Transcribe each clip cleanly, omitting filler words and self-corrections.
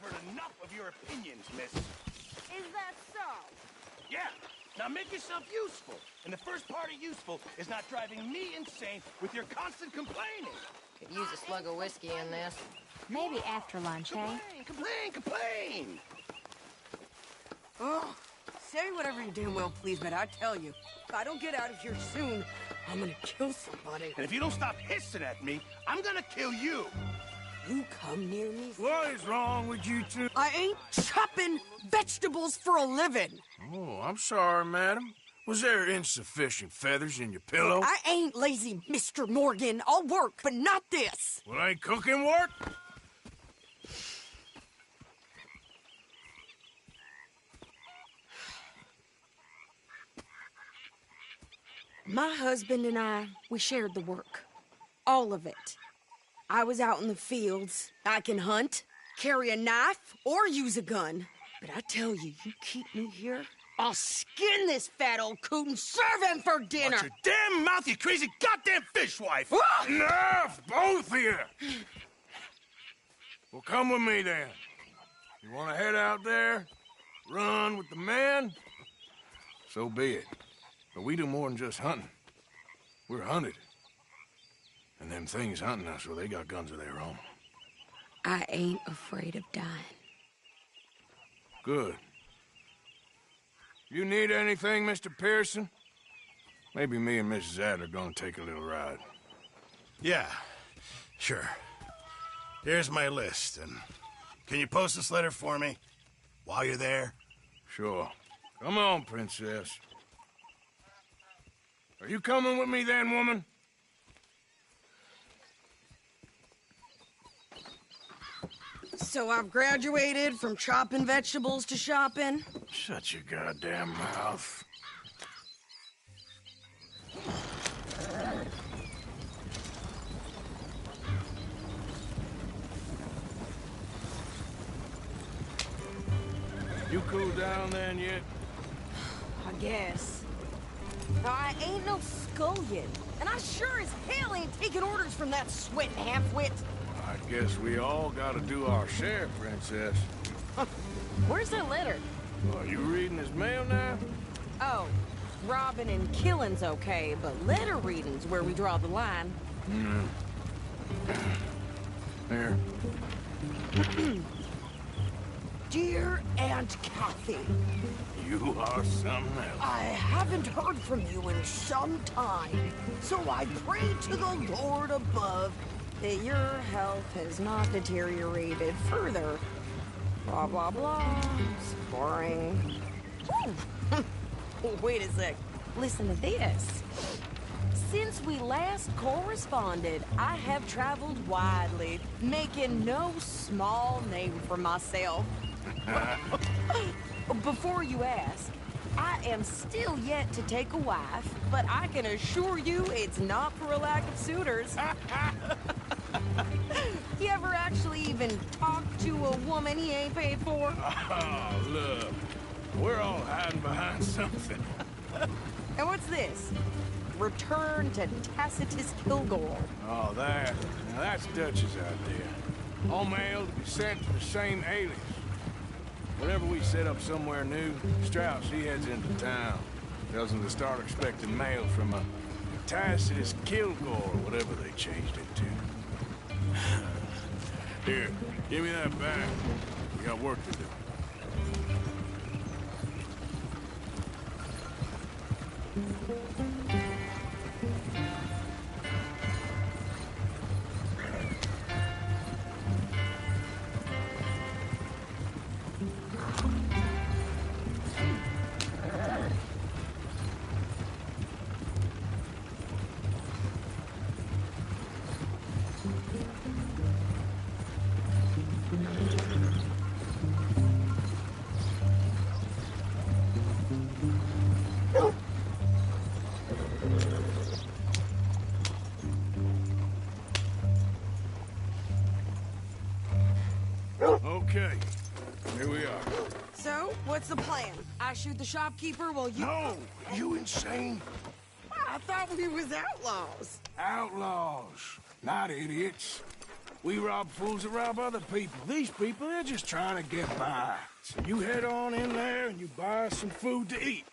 I've heard enough of your opinions, miss. Is that so? Yeah. Now make yourself useful. And the first part of useful is not driving me insane with your constant complaining. Could use a slug of whiskey in this. Maybe after lunch, hey? Complain! Oh, say whatever you damn well please, but I tell you, if I don't get out of here soon, I'm gonna kill somebody. And if you don't stop hissing at me, I'm gonna kill you. You come near me. What is wrong with you two? I ain't chopping vegetables for a living. Oh, I'm sorry, madam. Was there insufficient feathers in your pillow? I ain't lazy, Mr. Morgan. I'll work, but not this. Well, ain't cooking work? My husband and I, we shared the work. All of it. I was out in the fields. I can hunt, carry a knife, or use a gun. But I tell you, you keep me here, I'll skin this fat old coot and serve him for dinner. Watch your damn mouth, you crazy goddamn fishwife! Enough, both of you! Well, come with me, then. You want to head out there, run with the men? So be it. But we do more than just hunting. We're hunted. And them things hunting us, well, they got guns of their own. I ain't afraid of dying. Good. You need anything, Mr. Pearson? Maybe me and Mrs. Adler are gonna take a little ride. Yeah, sure. Here's my list, and can you post this letter for me while you're there? Sure. Come on, Princess. Are you coming with me then, woman? So I've graduated from chopping vegetables to shopping? Shut your goddamn mouth. You cooled down then yet? I guess. I ain't no scullion, and I sure as hell ain't taking orders from that sweating half-wit. I guess we all gotta do our share, Princess. Where's that letter? Are you reading his mail now? Oh, robbing and killing's okay, but letter reading's where we draw the line. Here. Dear Aunt Kathy, You are something else. I haven't heard from you in some time, so I pray to the Lord above that your health has not deteriorated further. Blah, blah, blah. It's boring. Wait a sec. Listen to this. Since we last corresponded, I have traveled widely, making no small name for myself. Before you ask, I am still yet to take a wife, but I can assure you it's not for a lack of suitors. You ever actually even talk to a woman he ain't paid for? Oh, look. We're all hiding behind something. And what's this? Return to Tacitus Kilgore. Oh, that. Now, that's Dutch's idea. All mail to be sent to the same alias. Whenever we set up somewhere new, Strauss, he heads into town. Tells them to start expecting mail from a Tacitus Kilgore, whatever they changed it to. Here, give me that back. We got work to do. Okay, here we are. So, what's the plan? I shoot the shopkeeper while you... No! You insane? I thought we was outlaws. Outlaws, not idiots. We rob fools that rob other people. These people, they're just trying to get by. So you head on in there and you buy us some food to eat.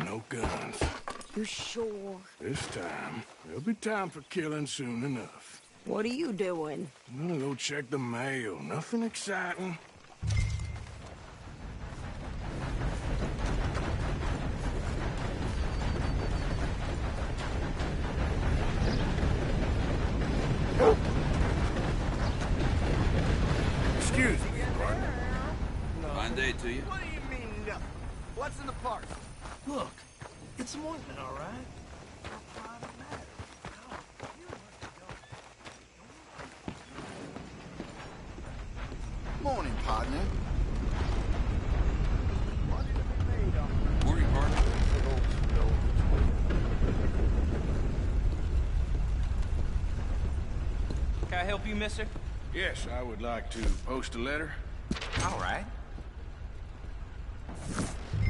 No guns. You're sure? This time, there'll be time for killing soon enough. What are you doing? I'm gonna go check the mail. Nothing exciting. Excuse me, partner. Fine day to you. What do you mean, no? What's in the park? Look, it's some ointment, all right? For a private matter. Morning, partner. Morning, partner. Can I help you, mister? Yes, I would like to post a letter. All right.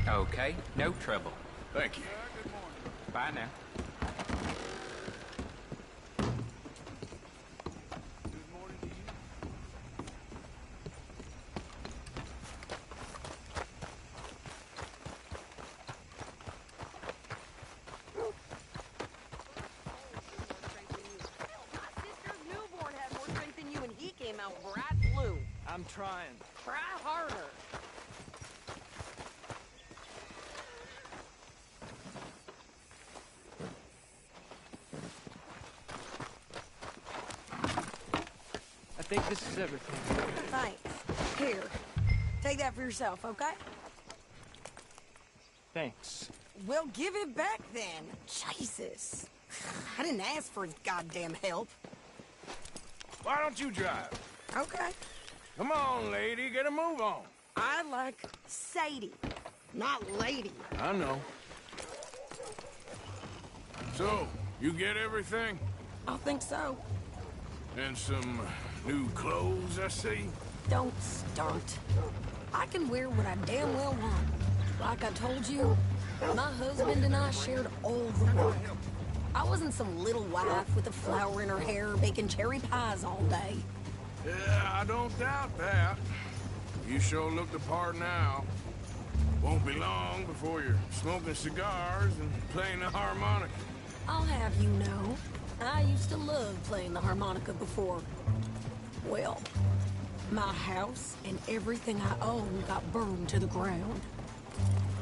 Okay, no trouble. Thank you. Bye now. I'm trying. Try harder. I think this is everything. Thanks. Here, take that for yourself, okay? Thanks. Well, give it back then. Jesus. I didn't ask for his goddamn help. Why don't you drive? Okay. Come on, lady, get a move on. I like Sadie, not lady. I know. So, you get everything? I think so. And some new clothes, I see? Don't start. I can wear what I damn well want. Like I told you, my husband and I shared all the work. I wasn't some little wife with a flower in her hair baking cherry pies all day. Yeah, I don't doubt that. You sure look the part now. Won't be long before you're smoking cigars and playing the harmonica. I'll have you know, I used to love playing the harmonica before. Well, my house and everything I own got burned to the ground.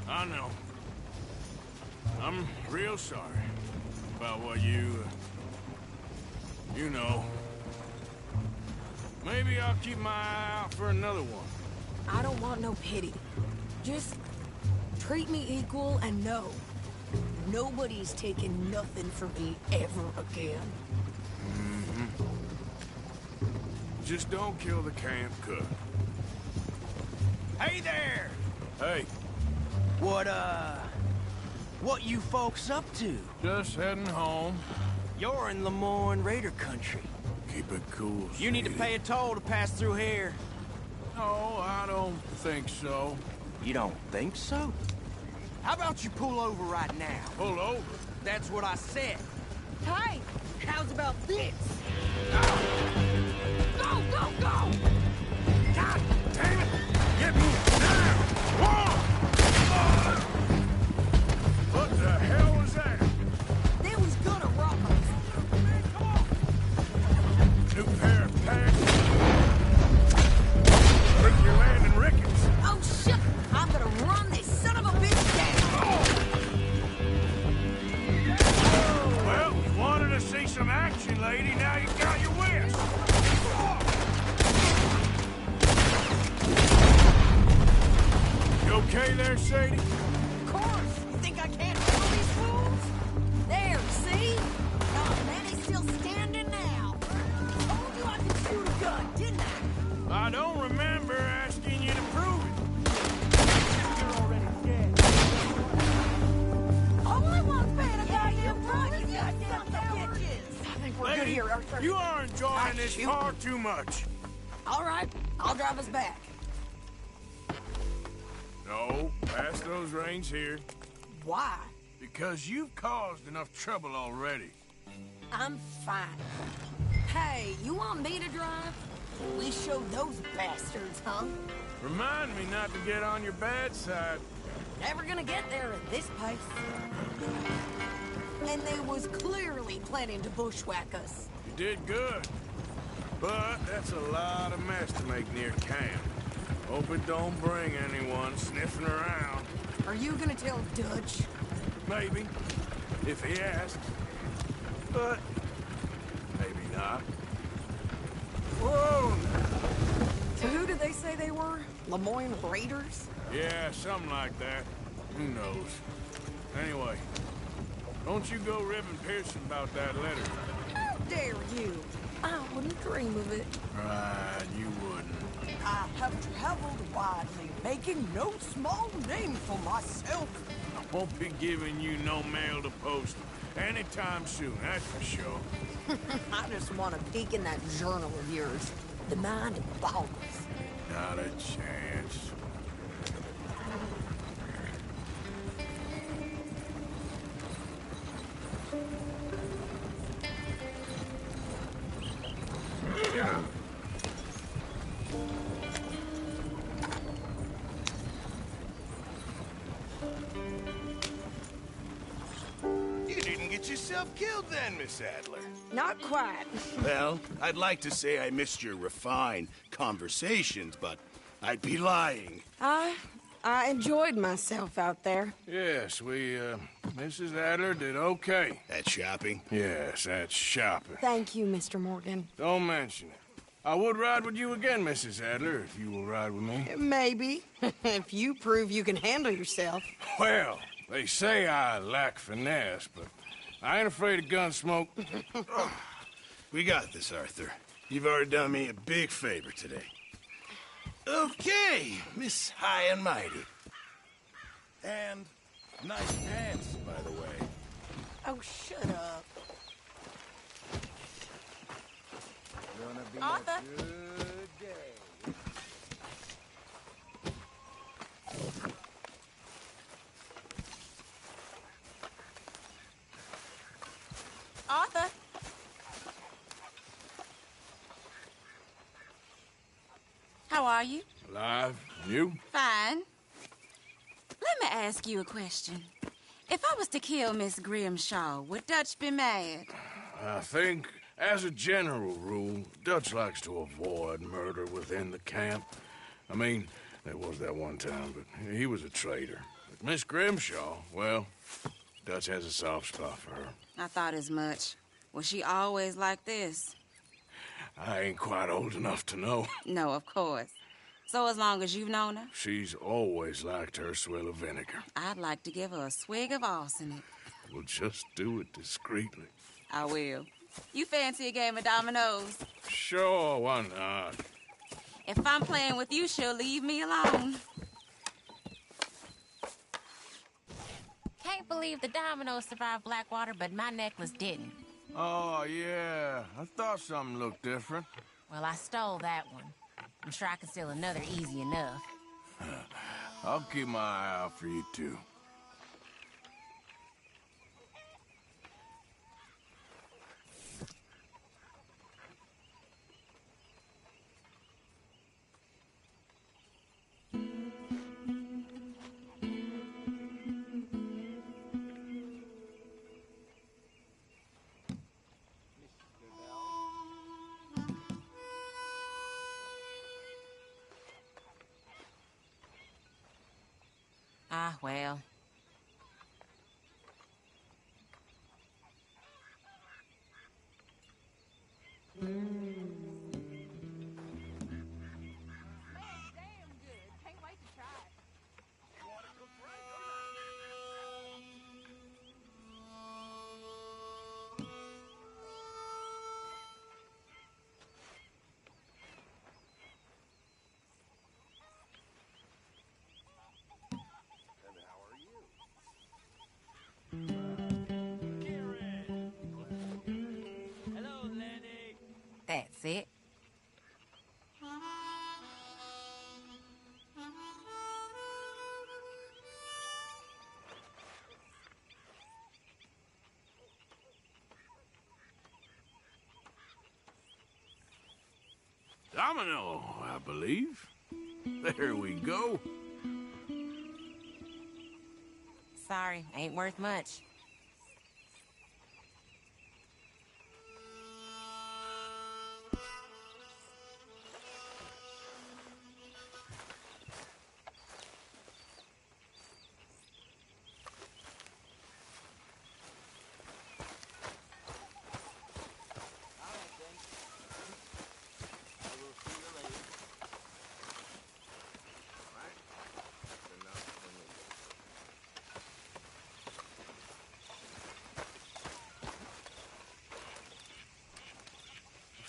I know. I'm real sorry about what you know. Maybe I'll keep my eye out for another one. I don't want no pity. Just treat me equal and know nobody's taking nothing from me ever again. Just don't kill the camp cook. Hey there! Hey, What you folks up to? just heading home. You're in Lemoyne Raider country. Keep it cool, You need to sweetie. pay a toll to pass through here. No, I don't think so. You don't think so? How about you pull over right now? Pull over. That's what I said. Hey, how's about this? Go, go, go! God damn it! Get me down! Whoa! What the hell was that? They was gonna rob us. New pair of pants. Think you're landing Ricketts. Oh shit! I'm gonna run this son of a bitch down. Well, you wanted to see some action, lady. Now you got your wish. You okay there, Sadie? Of course. You think I can't handle these fools? There, see? Oh man, he's still standing now. Told you I could shoot a gun, didn't I? I don't remember asking you to prove it. You're already dead. Only one fan of guy you run, you goddamn bitches. I think we're good Lady, here, Arthur. you are enjoying this shoot. far too much. All right, I'll drive us back. No, pass those reins here. Why? Because you've caused enough trouble already. I'm fine. Hey, you want me to drive? We showed those bastards, huh? Remind me not to get on your bad side. Never gonna get there at this pace. And they was clearly planning to bushwhack us. You did good. But that's a lot of mess to make near camp. Hope it don't bring anyone sniffing around. Are you gonna tell Dutch? Maybe, if he asks. But maybe not. Whoa! So who did they say they were? Lemoyne Raiders? Yeah, something like that. Who knows? Anyway, don't you go ribbing Pearson about that letter. How dare you? I wouldn't dream of it. Right, you wouldn't. I have traveled widely, making no small name for myself. I won't be giving you no mail to post anytime soon, that's for sure. I just want to peek in that journal of yours. The mind boggles. Not a chance. You didn't get yourself killed then, Miss Adler. Not quite. Well, I'd like to say I missed your refined conversations, but I'd be lying. I enjoyed myself out there. Yes, Mrs. Adler did okay. That shopping? Yes, that's shopping. Thank you, Mr. Morgan. Don't mention it. I would ride with you again, Mrs. Adler, if you will ride with me. Maybe. If you prove you can handle yourself. Well, they say I lack finesse, but I ain't afraid of gun smoke. We got this, Arthur. You've already done me a big favor today. Okay, Miss High and Mighty. And nice pants, by the way. Oh, shut up. Gonna be Arthur? a good day. Arthur? How are you? Alive? You? Fine. Let me ask you a question. If I was to kill Miss Grimshaw, would Dutch be mad? I think, as a general rule, Dutch likes to avoid murder within the camp. I mean, there was that one time, but he was a traitor. But Miss Grimshaw, well, Dutch has a soft spot for her. I thought as much. Was she always like this? I ain't quite old enough to know. No, of course. So as long as you've known her, She's always liked her swill of vinegar. I'd like to give her a swig of arsenic. We'll just do it discreetly. I will. You fancy a game of dominoes? Sure, why not? If I'm playing with you, she'll leave me alone. Can't believe the dominoes survived Blackwater, but my necklace didn't. Oh, yeah. I thought something looked different. Well, I stole that one. I'm sure I can steal another easy enough. I'll keep my eye out for you, too. Ah, well. That's it. Domino, I believe. There we go. Sorry, ain't worth much.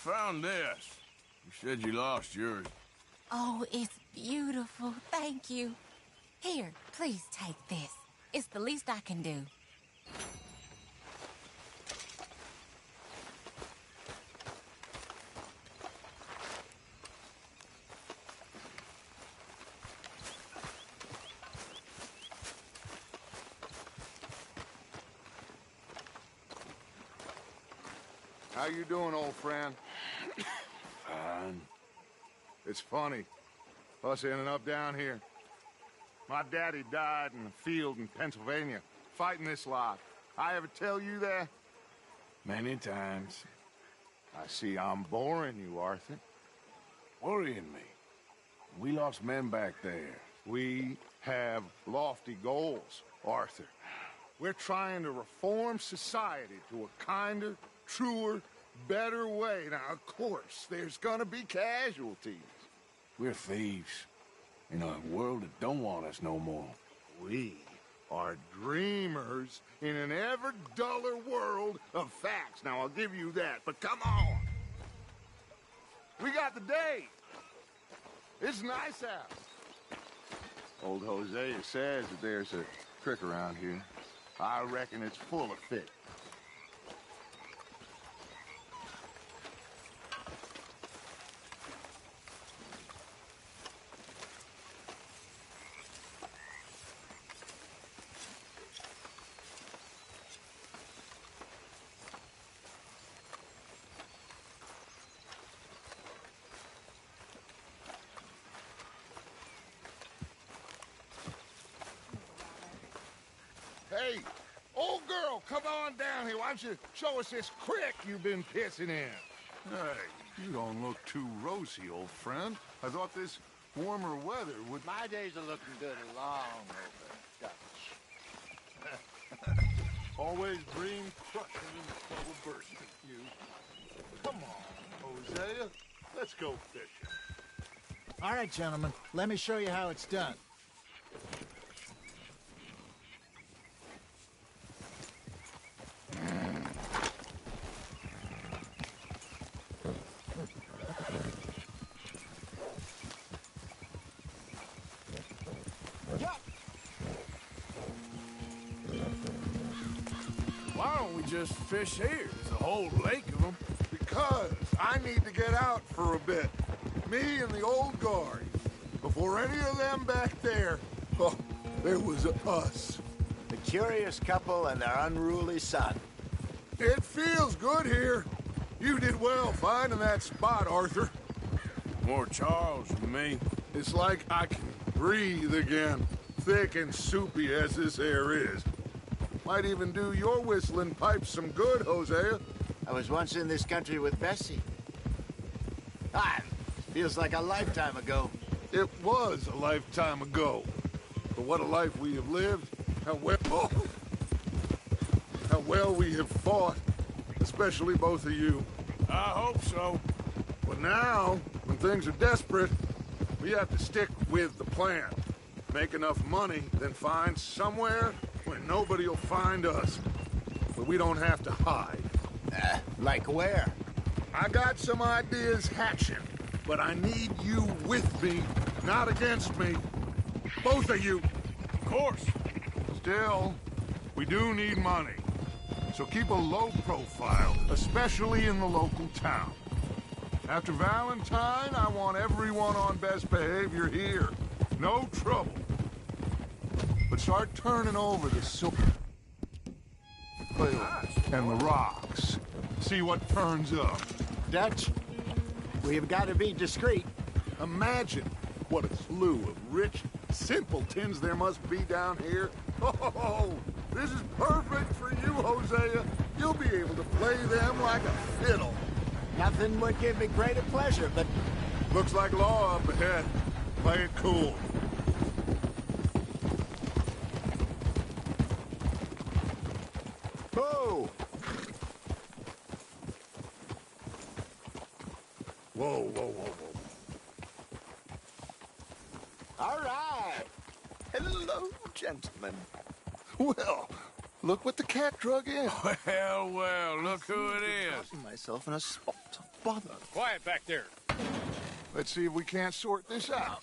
Found this. You said you lost yours. Oh, it's beautiful. Thank you. Here, please take this. It's the least I can do. How you doing, old friend? Fine. It's funny, us ending up down here. My daddy died in the field in Pennsylvania, fighting this lot. I ever tell you that? Many times. I see I'm boring you, Arthur. Worrying me. We lost men back there. We have lofty goals, Arthur. We're trying to reform society to a kinder, truer, better way. Now, of course, there's gonna be casualties. We're thieves. In a world that don't want us no more. We are dreamers in an ever duller world of facts. Now, I'll give you that, but come on. We got the date. It's nice out. Old Hosea says that there's a creek around here. I reckon it's full of fish. Hey, old girl, come on down here. Why don't you show us this creek you've been pissing in? Hey, you don't look too rosy, old friend. I thought this warmer weather would... My days are looking good along over Dutch. Always dream crushing and trouble bursting, you. Come on, Hosea. Let's go fishing. All right, gentlemen. Let me show you how it's done. Why don't we just fish here? There's a whole lake of them. Because I need to get out for a bit. Me and the old guard. Before any of them back there, oh, there was us. The curious couple and their unruly son. It feels good here. You did well finding that spot, Arthur. More Charles than me. It's like I can breathe again, thick and soupy as this air is. Might even do your whistling pipes some good, Hosea. I was once in this country with Bessie. Feels like a lifetime ago. It was a lifetime ago. But what a life we have lived. How well we have fought. Especially both of you. I hope so. But now, when things are desperate, we have to stick with the plan. Make enough money, then find somewhere where nobody will find us. But we don't have to hide. Like where? I got some ideas hatching, but I need you with me, not against me. Both of you. Of course. Still, we do need money. So keep a low profile, especially in the local town. After Valentine, I want everyone on best behavior here. No trouble. But start turning over the silver and the rocks. See what turns up. Dutch, We've got to be discreet. Imagine what a slew of rich simpletons there must be down here. Oh, this is perfect for you, Hosea. You'll be able to play them like a fiddle. Nothing would give me greater pleasure, but... Looks like law up ahead. Play it cool. Whoa! Whoa, whoa, whoa, whoa. All right. Hello, gentlemen. Well, look what the cat drug in. Well, well, look who it is. Gotten myself in a spot of bother. Quiet back there. Let's see if we can't sort this out.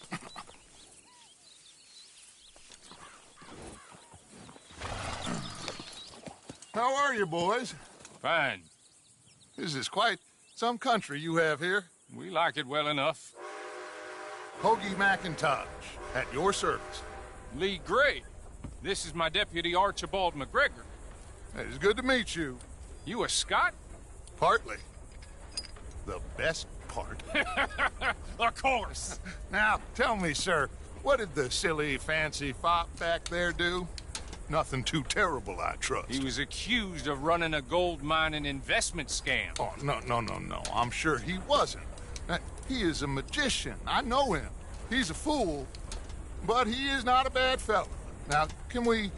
How are you, boys? Fine. This is quite some country you have here. We like it well enough. Hoagie McIntosh, at your service. Lee Gray. This is my deputy Archibald McGregor. It is good to meet you. You a Scot? Partly. The best part. Of course. Now, tell me, sir, what did the silly, fancy fop back there do? Nothing too terrible, I trust. He was accused of running a gold mining investment scam. Oh, no. I'm sure he wasn't. He is a magician. I know him. He's a fool, but he is not a bad fellow. Now, can we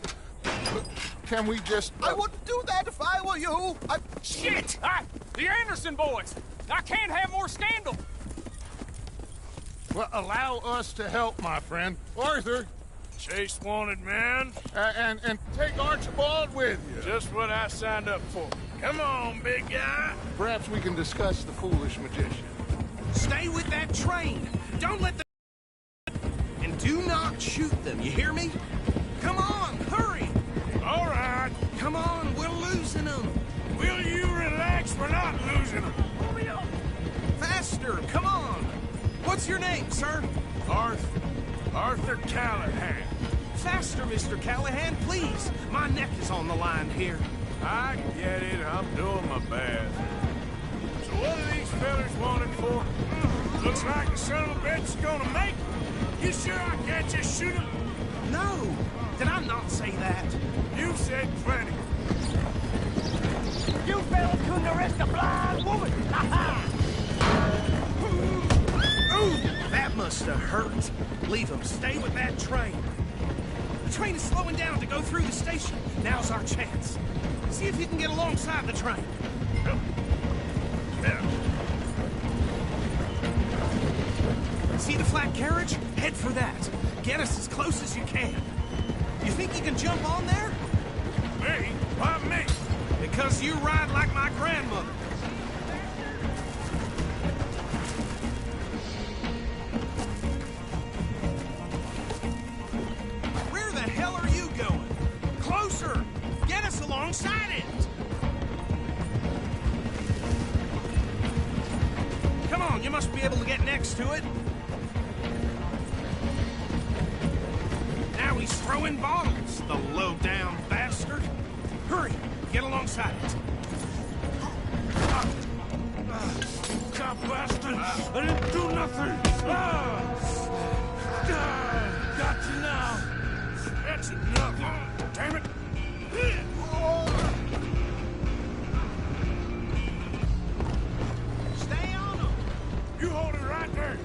just... I wouldn't do that if I were you. Shit! The Anderson boys! I can't have more scandal! Well, allow us to help, my friend. Arthur. Chase wanted, man. And take Archibald with you. Just what I signed up for. Come on, big guy. Perhaps we can discuss the foolish magician. Stay with that train. Don't let the... And do not shoot them, you hear me? Come on, hurry! All right. Come on, we're losing them. Will you relax? We're not losing them. Faster, come on. What's your name, sir? Arthur Callahan. Faster, Mr. Callahan, please. My neck is on the line here. I get it. I'm doing my best. So what are these fellas wanted for? Looks like the son of a bitch is gonna make it. You sure I can't just shoot him? No. Did I not say that? You said plenty. You fellas couldn't arrest a blind woman. Ooh, that must have hurt. Leave them. Stay with that train. The train is slowing down to go through the station. Now's our chance. See if you can get alongside the train. See the flat carriage? Head for that. Get us as close as you can. You think you can jump on there? Me? Why me? Because you ride like my grandmother. Where the hell are you going? Closer! Get us alongside it! Come on, you must be able to get next to it. Now he's throwing bottles, the low-down bastard. Hurry, get alongside it. Cop bastard! I didn't do nothing! Got you now! That's enough! Damn it! Stay on him! You hold it right there!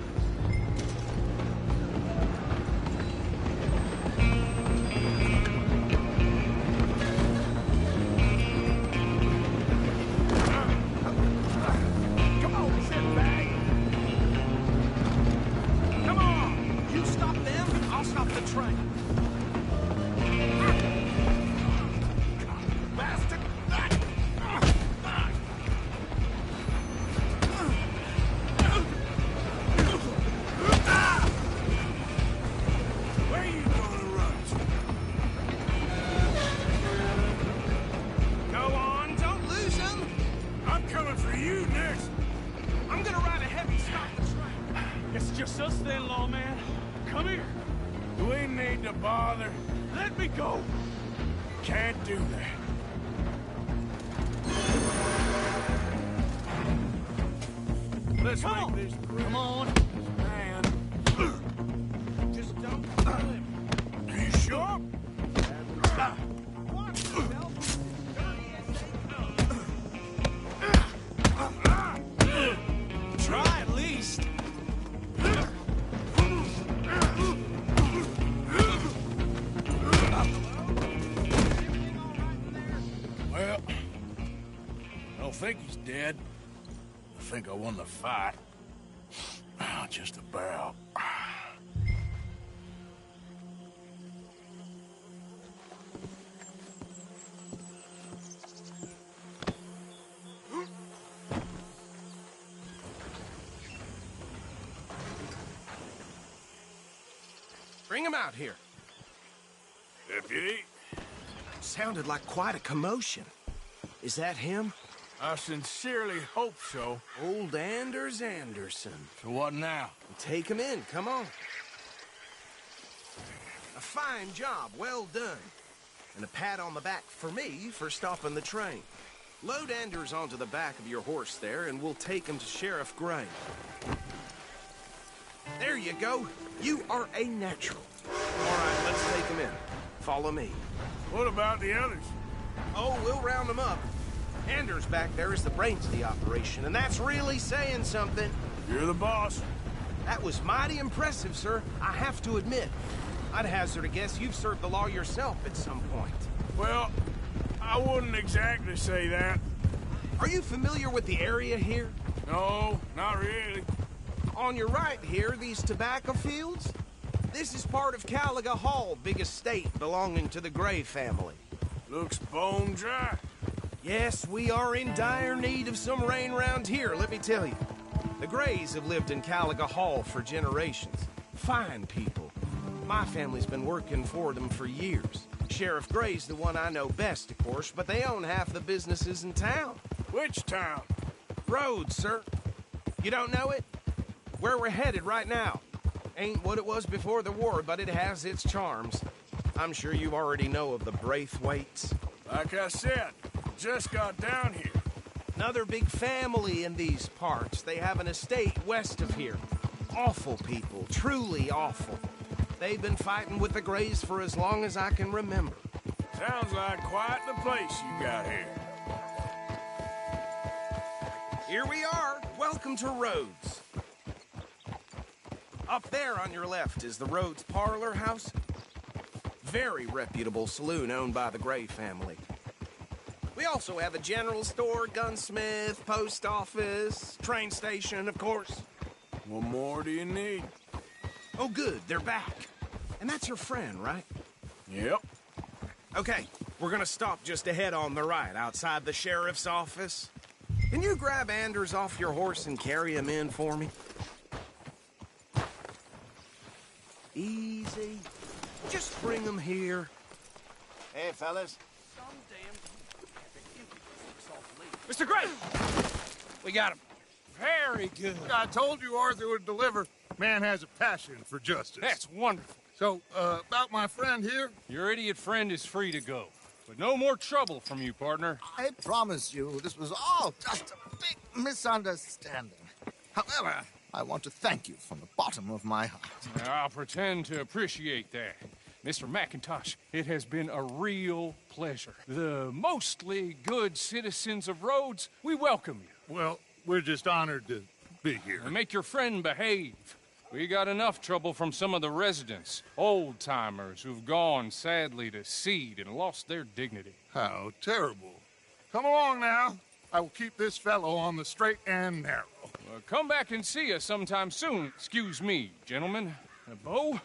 Just us then, lawman. Come here. We need to bother. Let me go. Can't do that. Let's make this quick. Come on. Man. Just don't kill him. Are you sure? Try at least. Well, I don't think he's dead. I think I won the fight. Just about. Bring him out here. Deputy? Sounded like quite a commotion. Is that him? I sincerely hope so. Old Anders Anderson. So what now? Take him in, come on. A fine job, well done. And a pat on the back for me for stopping the train. Load Anders onto the back of your horse there, and we'll take him to Sheriff Gray. There you go. You are a natural. All right, let's take him in. Follow me. What about the others? Oh, we'll round them up. Anders back there is the brains of the operation, and that's really saying something. You're the boss. That was mighty impressive, sir. I have to admit. I'd hazard a guess you've served the law yourself at some point. Well, I wouldn't exactly say that. Are you familiar with the area here? No, not really. On your right here, these tobacco fields? This is part of Caliga Hall, big estate belonging to the Gray family. Looks bone dry. Yes, we are in dire need of some rain around here, let me tell you. The Grays have lived in Caliga Hall for generations. Fine people. My family's been working for them for years. Sheriff Gray's the one I know best, of course, but they own half the businesses in town. Which town? Rhodes, sir. You don't know it? Where we're headed right now. Ain't what it was before the war, but it has its charms. I'm sure you already know of the Braithwaites. Like I said, just got down here. Another big family in these parts. They have an estate west of here. Awful people, truly awful. They've been fighting with the Grays for as long as I can remember. Sounds like quite the place you got here. Here we are. Welcome to Rhodes. Up there on your left is the Rhodes Parlor House. Very reputable saloon owned by the Gray family. We also have a general store, gunsmith, post office, train station, of course. What more do you need? Oh, good. They're back. And that's your friend, right? Yep. Okay, we're gonna stop just ahead on the right, outside the sheriff's office. Can you grab Anders off your horse and carry him in for me? Easy. Just bring him here. Hey, fellas. Mr. Gray! We got him. Very good. I told you Arthur would deliver. Man has a passion for justice. That's wonderful. So, about my friend here? Your idiot friend is free to go. But no more trouble from you, partner. I promise you, this was all just a big misunderstanding. However, I want to thank you from the bottom of my heart. I'll pretend to appreciate that. Mr. McIntosh, it has been a real pleasure. The mostly good citizens of Rhodes, we welcome you. Well, we're just honored to be here. And make your friend behave. We got enough trouble from some of the residents, old-timers who've gone, sadly, to seed and lost their dignity. How terrible. Come along now. I will keep this fellow on the straight and narrow. Come back and see us sometime soon. Excuse me, gentlemen. Bo,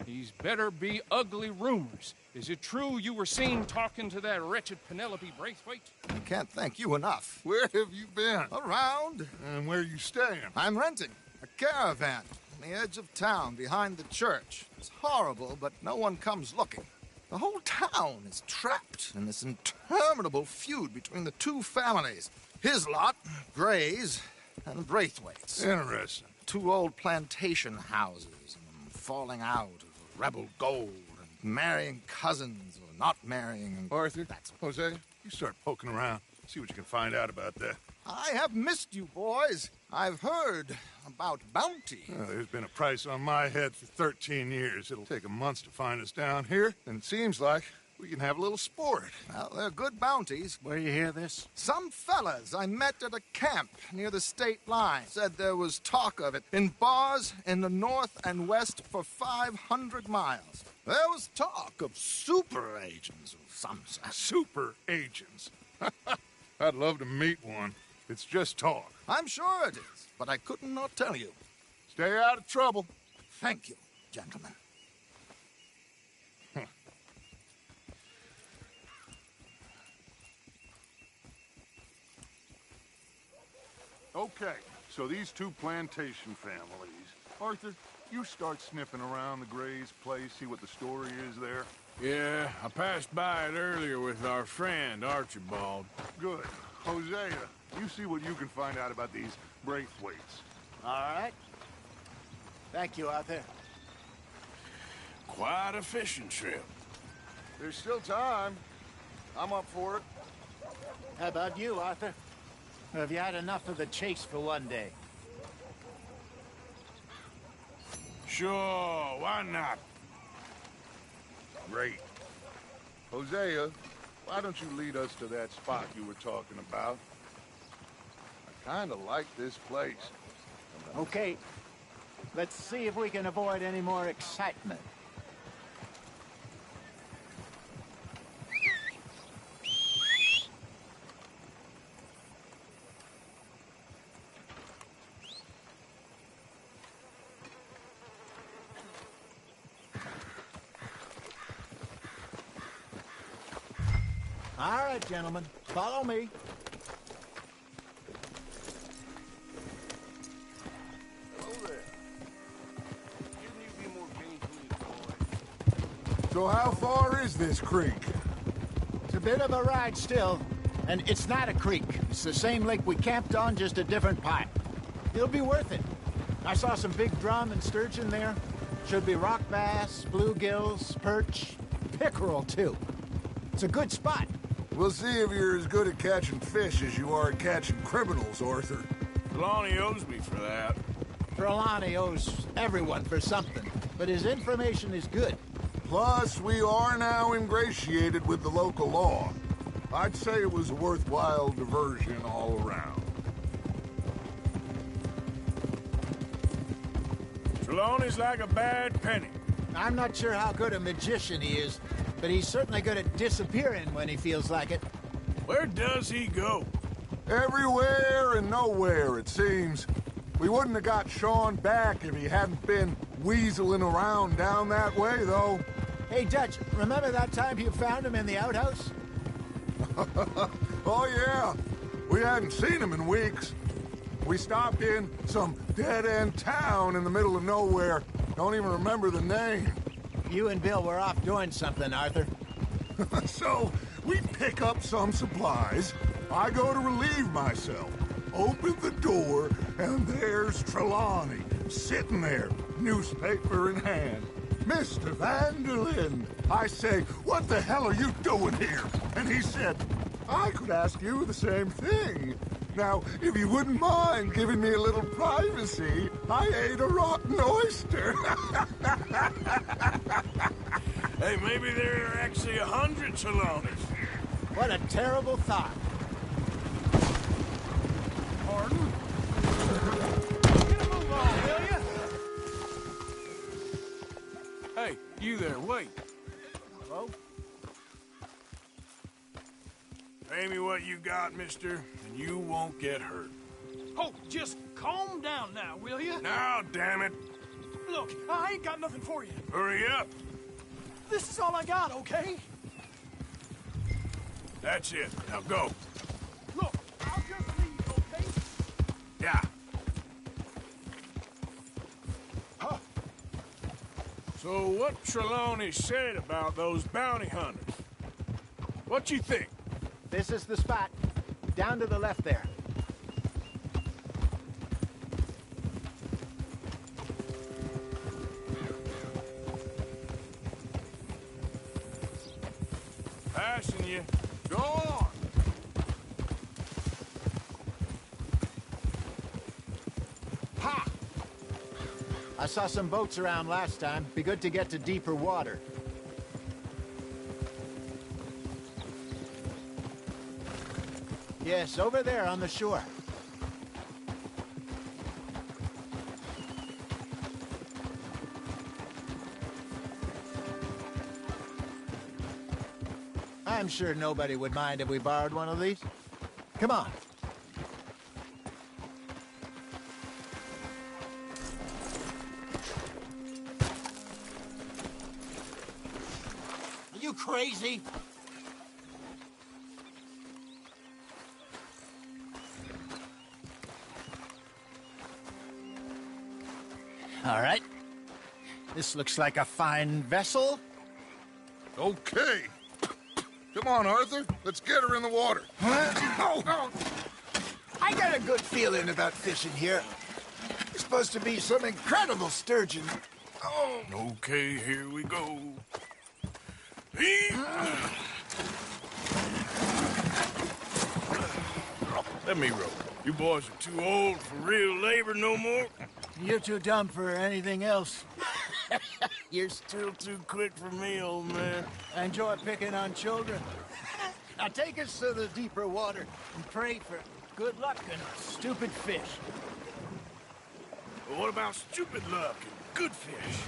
these better be ugly rumors. Is it true you were seen talking to that wretched Penelope Braithwaite? I can't thank you enough. Where have you been? Around. And where are you staying? I'm renting a caravan on the edge of town behind the church. It's horrible, but no one comes looking. The whole town is trapped in this interminable feud between the two families. His lot, Gray's, and Braithwaite's. Interesting. Two old plantation houses, and falling out of rebel gold, and marrying cousins or not marrying. Arthur, Jose, you start poking around. See what you can find out about that. I have missed you, boys. I've heard about bounty. There's been a price on my head for 13 years. It'll take 'em months to find us down here, and it seems like we can have a little sport. Well, they're good bounties. Where you hear this? Some fellas I met at a camp near the state line said there was talk of it in bars in the north and west for 500 miles. There was talk of super agents of some sort. Super agents. I'd love to meet one. It's just talk. I'm sure it is, but I couldn't not tell you. Stay out of trouble. Thank you, gentlemen. Okay, so these two plantation families. Arthur, you start sniffing around the Gray's place, see what the story is there. Yeah, I passed by it earlier with our friend, Archibald. Good. Hosea, you see what you can find out about these Braithwaites. All right. Thank you, Arthur. Quite a fishing trip. There's still time. I'm up for it. How about you, Arthur? Or have you had enough of the chase for one day? Sure, why not? Great. Hosea, why don't you lead us to that spot you were talking about? I kind of like this place. Okay. Let's see if we can avoid any more excitement. All right, gentlemen, follow me. Hello there. Shouldn't you be more gainfully employed? So how far is this creek? It's a bit of a ride still, and it's not a creek. It's the same lake we camped on, just a different part. It'll be worth it. I saw some big drum and sturgeon there. Should be rock bass, bluegills, perch, pickerel, too. It's a good spot. We'll see if you're as good at catching fish as you are at catching criminals, Arthur. Trelawney owes me for that. Trelawney owes everyone for something, but his information is good. Plus, we are now ingratiated with the local law. I'd say it was a worthwhile diversion all around. Trelawney's like a bad penny. I'm not sure how good a magician he is, but he's certainly good at disappearing when he feels like it. Where does he go? Everywhere and nowhere, it seems. We wouldn't have got Sean back if he hadn't been weaseling around down that way, though. Hey, Dutch, remember that time you found him in the outhouse? Oh, yeah. We hadn't seen him in weeks. We stopped in some dead-end town in the middle of nowhere. Don't even remember the name. You and Bill were off doing something, Arthur. So, we pick up some supplies. I go to relieve myself. Open the door, and there's Trelawney, sitting there, newspaper in hand. Mr. Vanderlyn. I say, what the hell are you doing here? And he said, I could ask you the same thing. Now, if you wouldn't mind giving me a little privacy, I ate a rotten oyster. Hey, maybe there are actually 100 Trelawneys. What a terrible thought. Pardon? Get a move on, will you? Hey, you there, wait. Hello? Pay me what you got, mister, and you won't get hurt. Oh, just calm down now, will you? Now, damn it. Look, I ain't got nothing for you. Hurry up. This is all I got, okay? That's it. Now go. Look, I'll just leave, okay? Yeah. Huh. So what Trelawney said about those bounty hunters? What you think? This is the spot. Down to the left there. Passing you. Go on. I saw some boats around last time. Be good to get to deeper water. Yes, over there on the shore. I'm sure nobody would mind if we borrowed one of these. Come on. Are you crazy? All right. This looks like a fine vessel. Okay. Come on, Arthur. Let's get her in the water. Oh. I got a good feeling about fishing here. It's supposed to be some incredible sturgeon. Oh. Okay, here we go. Let me row. You boys are too old for real labor no more. You're too dumb for anything else. You're still too quick for me, old man. I enjoy picking on children. Now take us to the deeper water and pray for good luck and stupid fish. Well, what about stupid luck and good fish?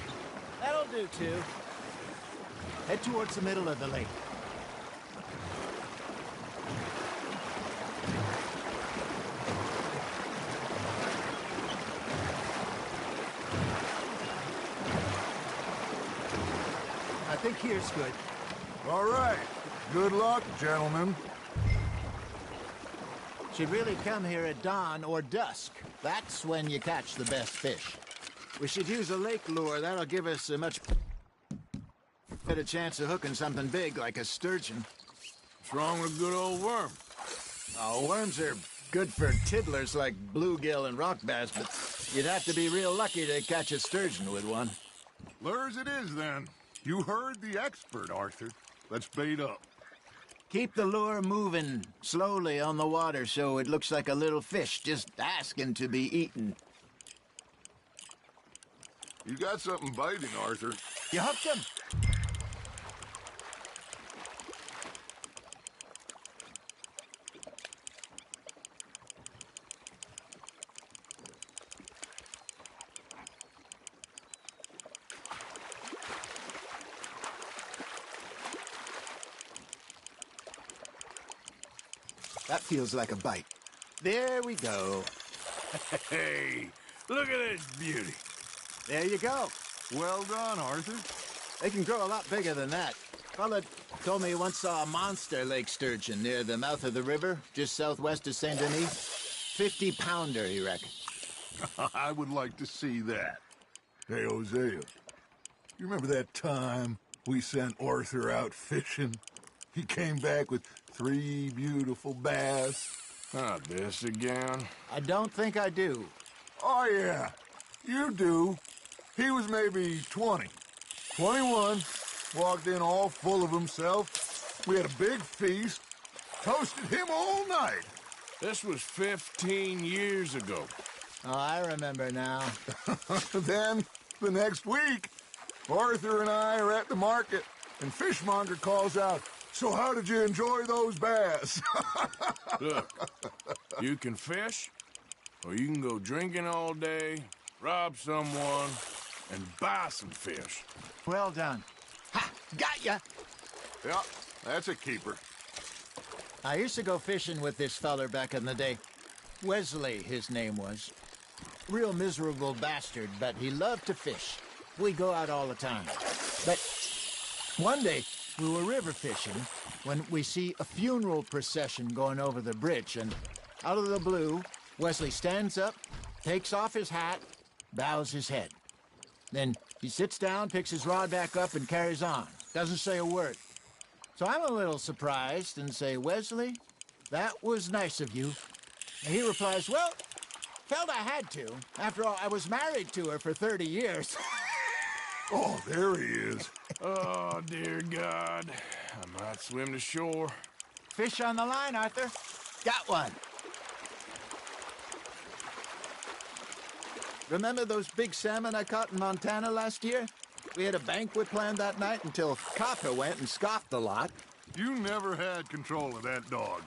That'll do, too. Head towards the middle of the lake. I think here's good. All right. Good luck, gentlemen. Should really come here at dawn or dusk. That's when you catch the best fish. We should use a lake lure. That'll give us a much better chance of hooking something big like a sturgeon. What's wrong with a good old worm? Oh, worms are good for tiddlers like bluegill and rock bass, but you'd have to be real lucky to catch a sturgeon with one. Lures it is, then. You heard the expert, Arthur. Let's bait up. Keep the lure moving slowly on the water so it looks like a little fish just asking to be eaten. You got something biting, Arthur. You hooked him. That feels like a bite. There we go. Hey, look at this beauty. There you go. Well done, Arthur. They can grow a lot bigger than that. Fella told me he once saw a monster lake sturgeon near the mouth of the river, just southwest of St. Denis. 50-pounder, he reckoned. I would like to see that. Hey, Hosea, you remember that time we sent Arthur out fishing? He came back with 3 beautiful bass. Not this again. I don't think I do. Oh, yeah. You do. He was maybe 20. 21. Walked in all full of himself. We had a big feast. Toasted him all night. This was 15 years ago. Oh, I remember now. Then, the next week, Arthur and I are at the market, and Fishmonger calls out, "So how did you enjoy those bass?" Look, you can fish, or you can go drinking all day, rob someone, and buy some fish. Well done. Ha! Got ya! Yeah, that's a keeper. I used to go fishing with this feller back in the day. Wesley, his name was. Real miserable bastard, but he loved to fish. We go out all the time. But one day, we were river fishing when we see a funeral procession going over the bridge, and out of the blue, Wesley stands up, takes off his hat, bows his head. Then he sits down, picks his rod back up, and carries on. Doesn't say a word. So I'm a little surprised and say, "Wesley, that was nice of you." And he replies, "Well, felt I had to. After all, I was married to her for 30 years. Oh, there he is. Oh, dear God. I might swim to shore. Fish on the line, Arthur. Got one. Remember those big salmon I caught in Montana last year? We had a banquet planned that night until Copper went and scoffed the lot. You never had control of that dog.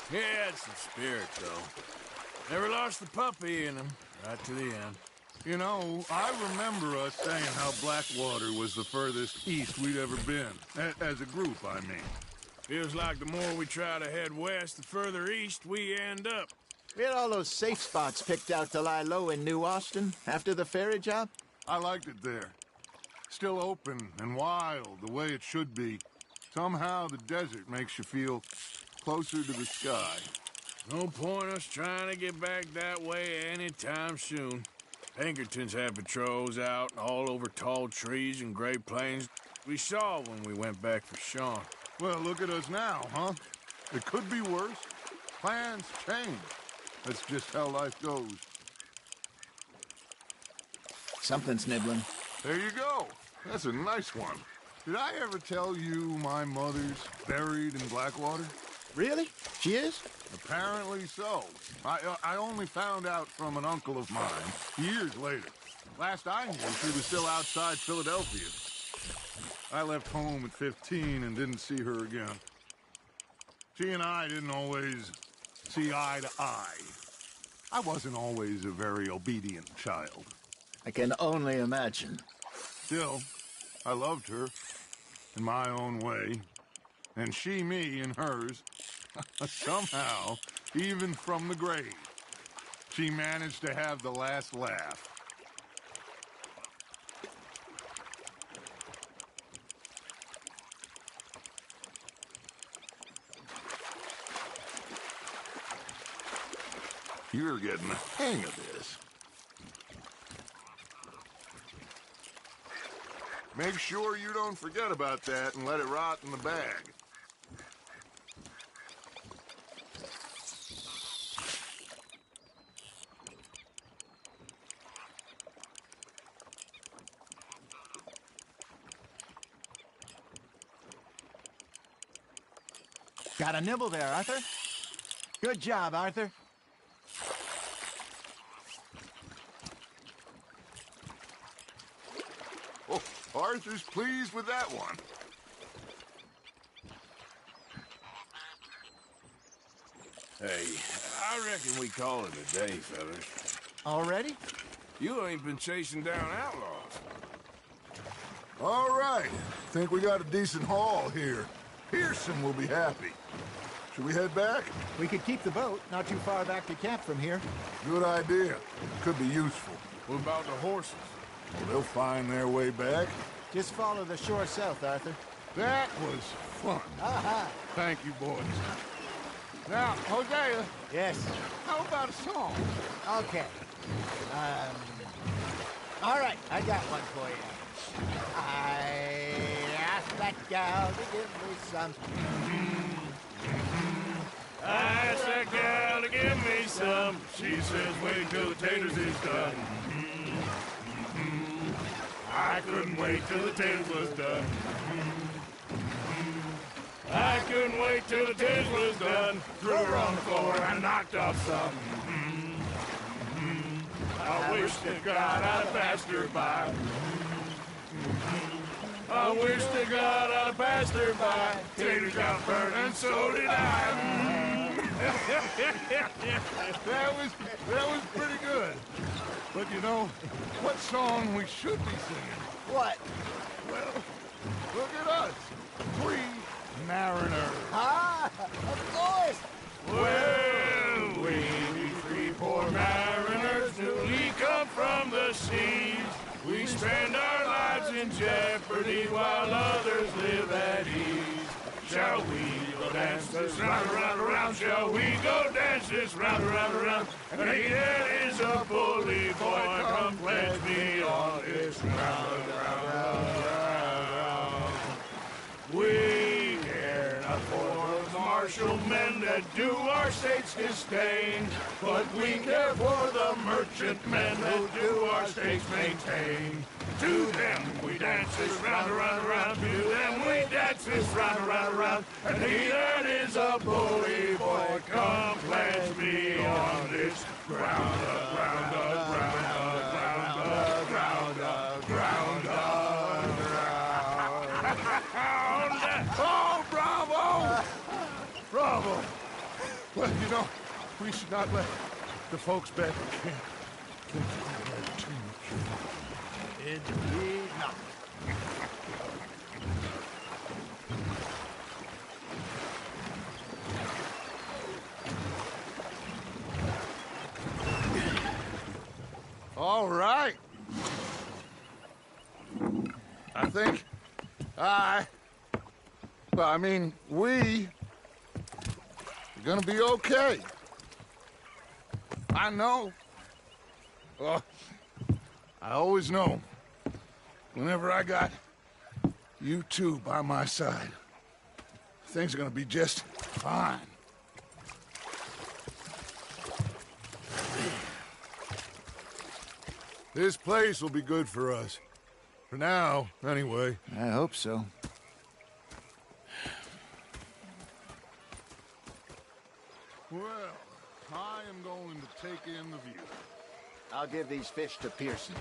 He had some spirit, though. Never lost the puppy in him, right to the end. You know, I remember us saying how Blackwater was the furthest east we'd ever been. As a group, I mean. Feels like the more we try to head west, the further east we end up. We had all those safe spots picked out to lie low in New Austin after the ferry job. I liked it there. Still open and wild, the way it should be. Somehow the desert makes you feel closer to the sky. No point us trying to get back that way anytime soon. Pinkertons had patrols out all over tall trees and Great Plains. We saw when we went back for Sean. Well, look at us now, huh? It could be worse. Plans change. That's just how life goes. Something's nibbling. There you go. That's a nice one. Did I ever tell you my mother's buried in Blackwater? Really? She is? Apparently so. I only found out from an uncle of mine years later. Last I knew, she was still outside Philadelphia. I left home at 15 and didn't see her again. She and I didn't always see eye to eye. I wasn't always a very obedient child. I can only imagine. Still, I loved her in my own way, and she me in hers. Somehow, even from the grave, she managed to have the last laugh. You're getting the hang of this. Make sure you don't forget about that and let it rot in the bag. Got a nibble there, Arthur. Good job, Arthur. Oh, Arthur's pleased with that one. Hey, I reckon we call it a day, fellas. Already? You ain't been chasing down outlaws. All right. Think we got a decent haul here. Pearson will be happy. Should we head back? We could keep the boat not too far back to camp from here. Good idea. Could be useful. What about the horses? Well, they'll find their way back. Just follow the shore south, Arthur. That was fun. Aha! Thank you, boys. Now, Hosea. Yes? How about a song? Okay. All right, I got one for you. I asked that gal to give me some. I asked that gal to give me some. She says, wait till the taters is done. I couldn't wait till the taters was done. I couldn't wait till the taters was done. Threw her on the floor and knocked off some. I wish to God I'd have passed her by. I wish to God I'd have passed her by. Taters got burned and so did I. That was pretty good. But you know, what song we should be singing? What? Well, look at us. 3 mariners. Ah, of course. Well, we 3 poor mariners newly come from the seas. We spend our lives in jeopardy while others live at ease. Shall we go dance this round, around, around? Shall we go dance this round, around, around? And here is a bully boy, come pledge me on this round, round, round. We care not for the martial men that do our state's disdain, but we care for the merchant men that do our state's maintain. To them we dance this round, around, around. To them we dance this round, around, around. And he that is a bully boy, come pledge me on this ground, ground, ground. Well, you know, we should not let the folks back at camp think we had too much. Indeed not. All right. I think we are gonna be okay. I know. Well, I always know. Whenever I got you two by my side, things are gonna be just fine. This place will be good for us. For now, anyway. I hope so. Well, I am going to take in the view. I'll give these fish to Pearson.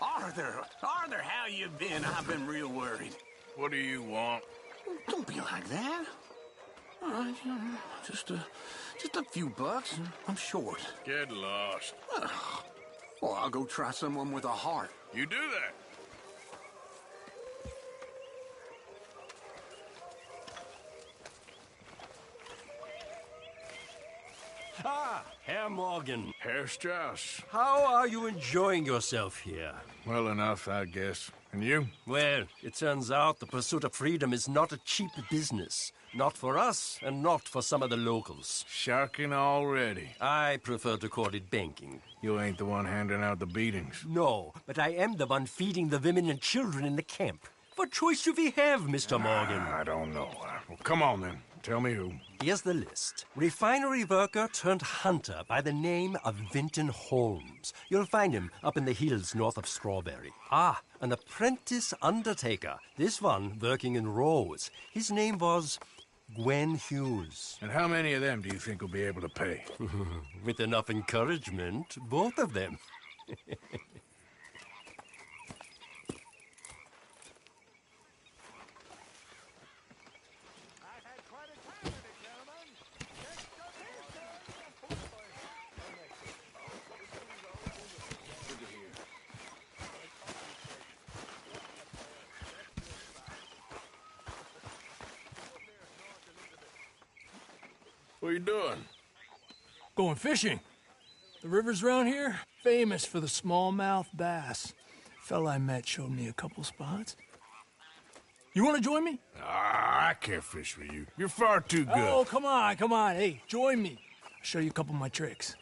Arthur, how you been? I've been real worried. What do you want? Don't be like that. All right, just a few bucks, and I'm short. Get lost. Well, I'll go try someone with a heart. You do that. Ah, Herr Morgan. Herr Strauss. How are you enjoying yourself here? Well enough, I guess. And you? Well, it turns out the pursuit of freedom is not a cheap business. Not for us, and not for some of the locals. Sharking already. I prefer to call it banking. You ain't the one handing out the beatings. No, but I am the one feeding the women and children in the camp. What choice do we have, Mr. Morgan? I don't know. Well, come on, then. Tell me who. Here's the list. Refinery worker turned hunter by the name of Vinton Holmes. You'll find him up in the hills north of Strawberry. Ah, an apprentice undertaker. This one working in Rose. His name was Gwen Hughes. And how many of them do you think will be able to pay? With enough encouragement, both of them. What are you doing? Going fishing. The rivers around here, famous for the smallmouth bass. Fella I met showed me a couple spots. You want to join me? I can't fish with you. You're far too good. Oh, come on. Hey, join me. I'll show you a couple of my tricks.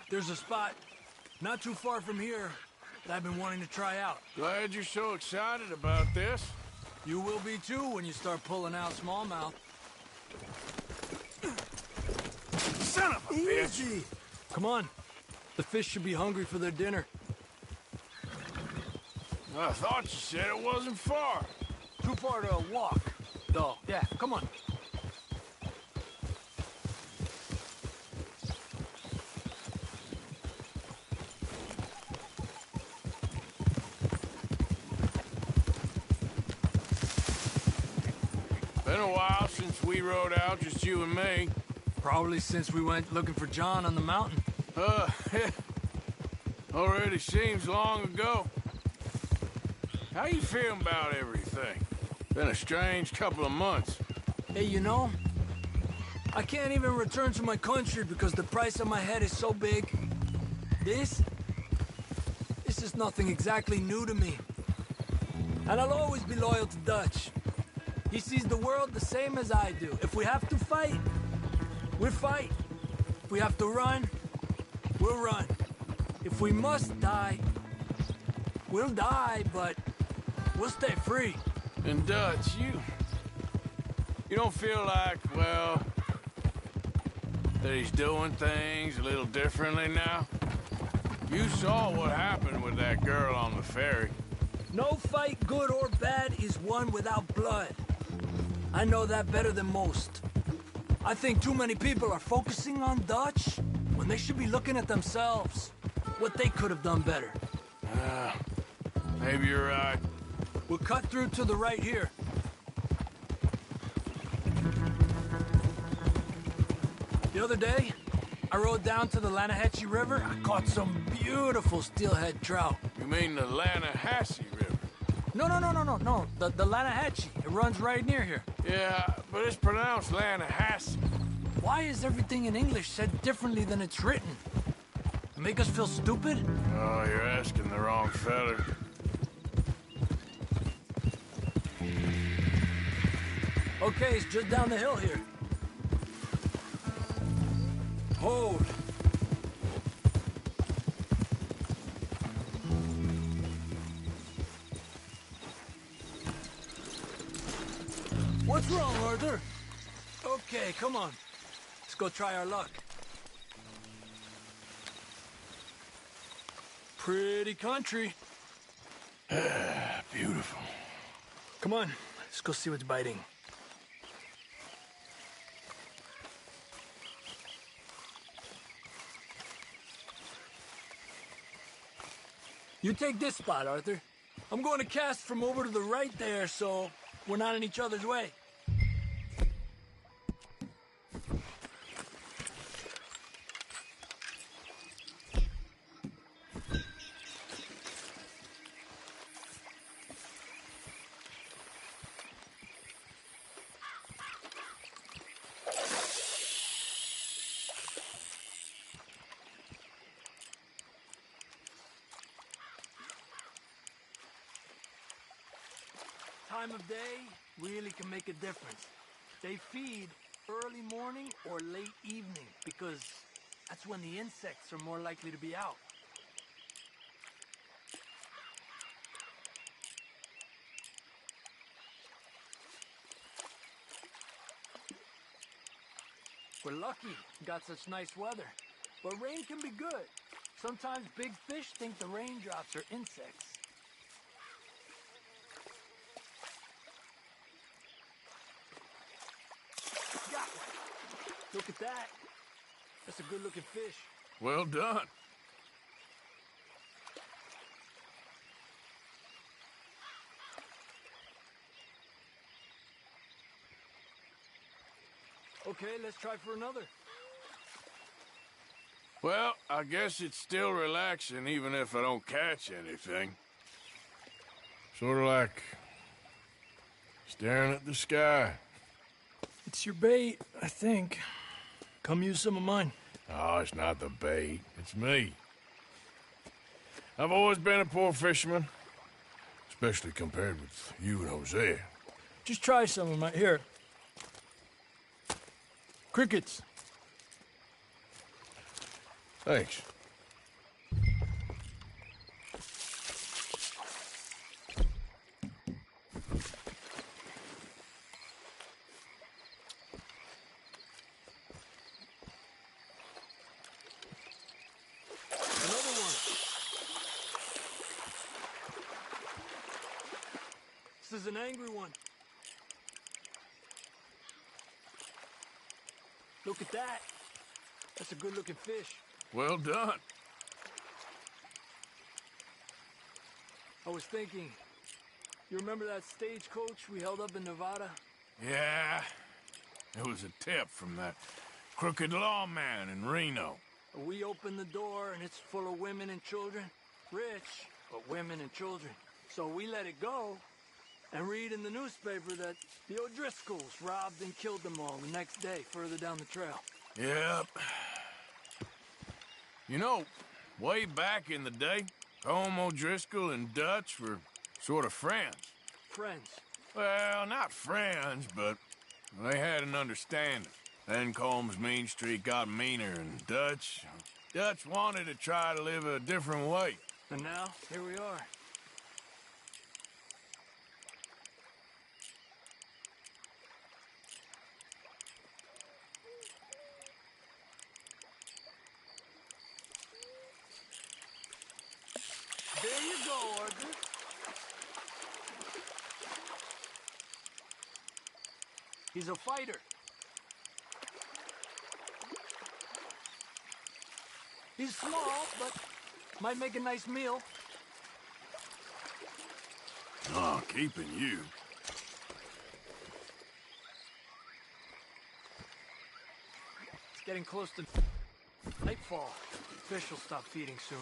There's a spot not too far from here that I've been wanting to try out. Glad you're so excited about this. You will be too when you start pulling out smallmouth. Son of a bitch! Easy. Come on. The fish should be hungry for their dinner. I thought you said it wasn't far. Too far to walk, though. Yeah, come on. Been a while since we rode out, just you and me. Probably since we went looking for John on the mountain. Already seems long ago. How you feeling about everything? Been a strange couple of months. Hey, you know, I can't even return to my country because the price on my head is so big. This is nothing exactly new to me. And I'll always be loyal to Dutch. He sees the world the same as I do. If we have to fight, we'll fight. If we have to run, we'll run. If we must die, we'll die, but we'll stay free. And Dutch, you don't feel like, well, that he's doing things a little differently now? You saw what happened with that girl on the ferry. No fight, good or bad, is won without blood. I know that better than most. I think too many people are focusing on Dutch when they should be looking at themselves. What they could have done better. Maybe you're right. We'll cut through to the right here. The other day, I rode down to the Lanahatchee River. I caught some beautiful steelhead trout. You mean the Lanahatchee River? No. The Lanahatchee. It runs right near here. Yeah, but it's pronounced Lanahatchee. Why is everything in English said differently than it's written? Make us feel stupid? Oh, you're asking the wrong fella. Okay, it's just down the hill here. Hold. What's wrong, Arthur? Okay, come on. Let's go try our luck. Pretty country. Beautiful. Come on, let's go see what's biting. You take this spot, Arthur. I'm going to cast from over to the right there, so we're not in each other's way. Time of day really can make a difference. They feed early morning or late evening because that's when the insects are more likely to be out. We're lucky we got such nice weather, but rain can be good. Sometimes big fish think the raindrops are insects. Got one. Look at that. That's a good-looking fish. Well done. Okay, let's try for another. Well, I guess it's still relaxing even if I don't catch anything. Sort of like staring at the sky. It's your bait, I think. Come use some of mine. Oh, it's not the bait. It's me. I've always been a poor fisherman, especially compared with you and Hosea. Just try some of mine. Here. Crickets. Thanks. Another one. This is an angry one. Look at that. That's a good-looking fish. Well done. I was thinking, you remember that stagecoach we held up in Nevada? Yeah, it was a tip from that crooked lawman in Reno. We opened the door and it's full of women and children. Rich, but women and children. So we let it go and read in the newspaper that the O'Driscolls robbed and killed them all the next day further down the trail. Yep. You know, way back in the day, Colm O'Driscoll and Dutch were sort of friends. Friends? Well, not friends, but they had an understanding. Then Colm's mean streak got meaner, and Dutch wanted to try to live a different way. And now, here we are. There you go, Arthur. He's a fighter. He's small, but might make a nice meal. Oh, keeping you. It's getting close to nightfall. Fish will stop feeding soon.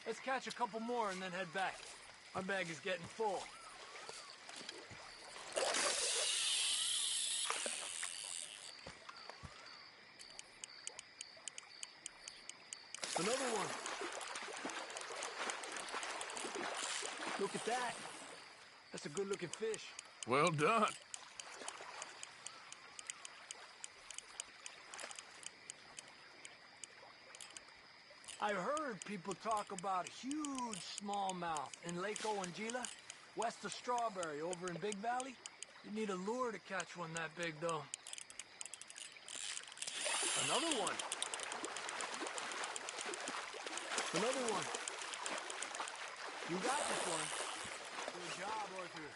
Let's catch a couple more and then head back. My bag is getting full. Another one. Look at that. That's a good-looking fish. Well done. I heard people talk about a huge smallmouth in Lake Owanjila, west of Strawberry, over in Big Valley. You need a lure to catch one that big, though. Another one. Another one. You got this one. Good job, Arthur.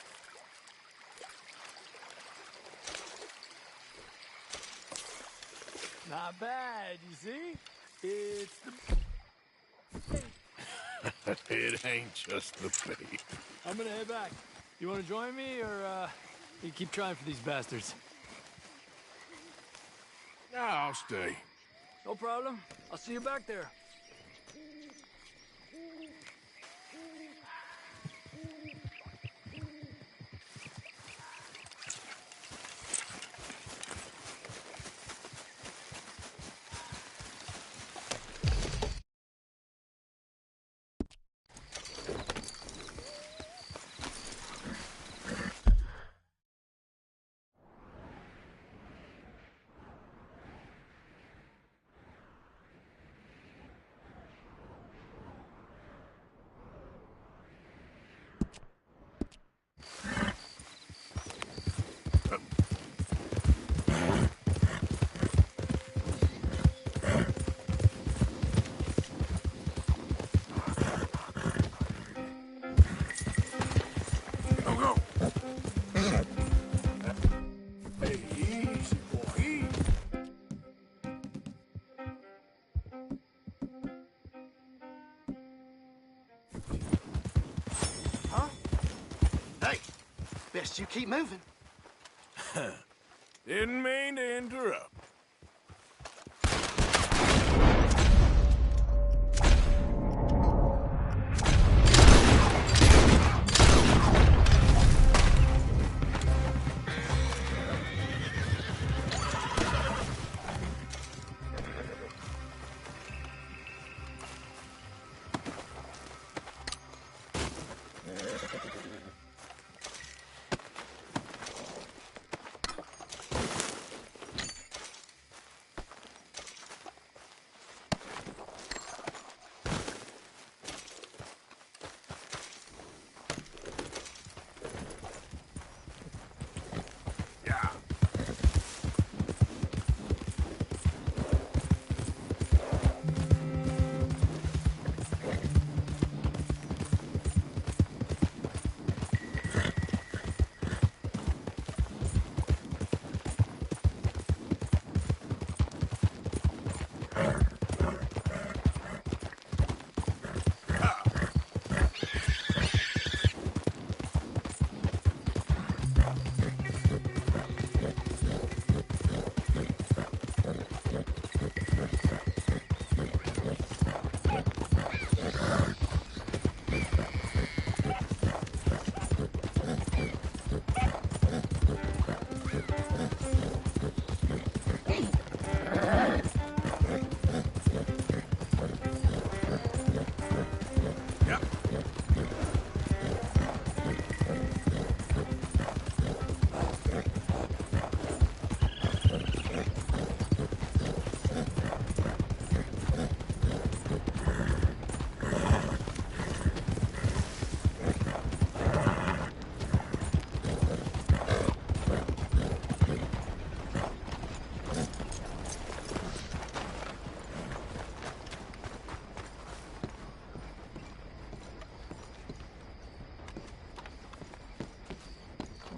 Not bad, you see? It's the... It ain't just the bait. I'm gonna head back. You wanna join me, or, you keep trying for these bastards? No, I'll stay. No problem. I'll see you back there. Best you keep moving. Didn't mean to interrupt.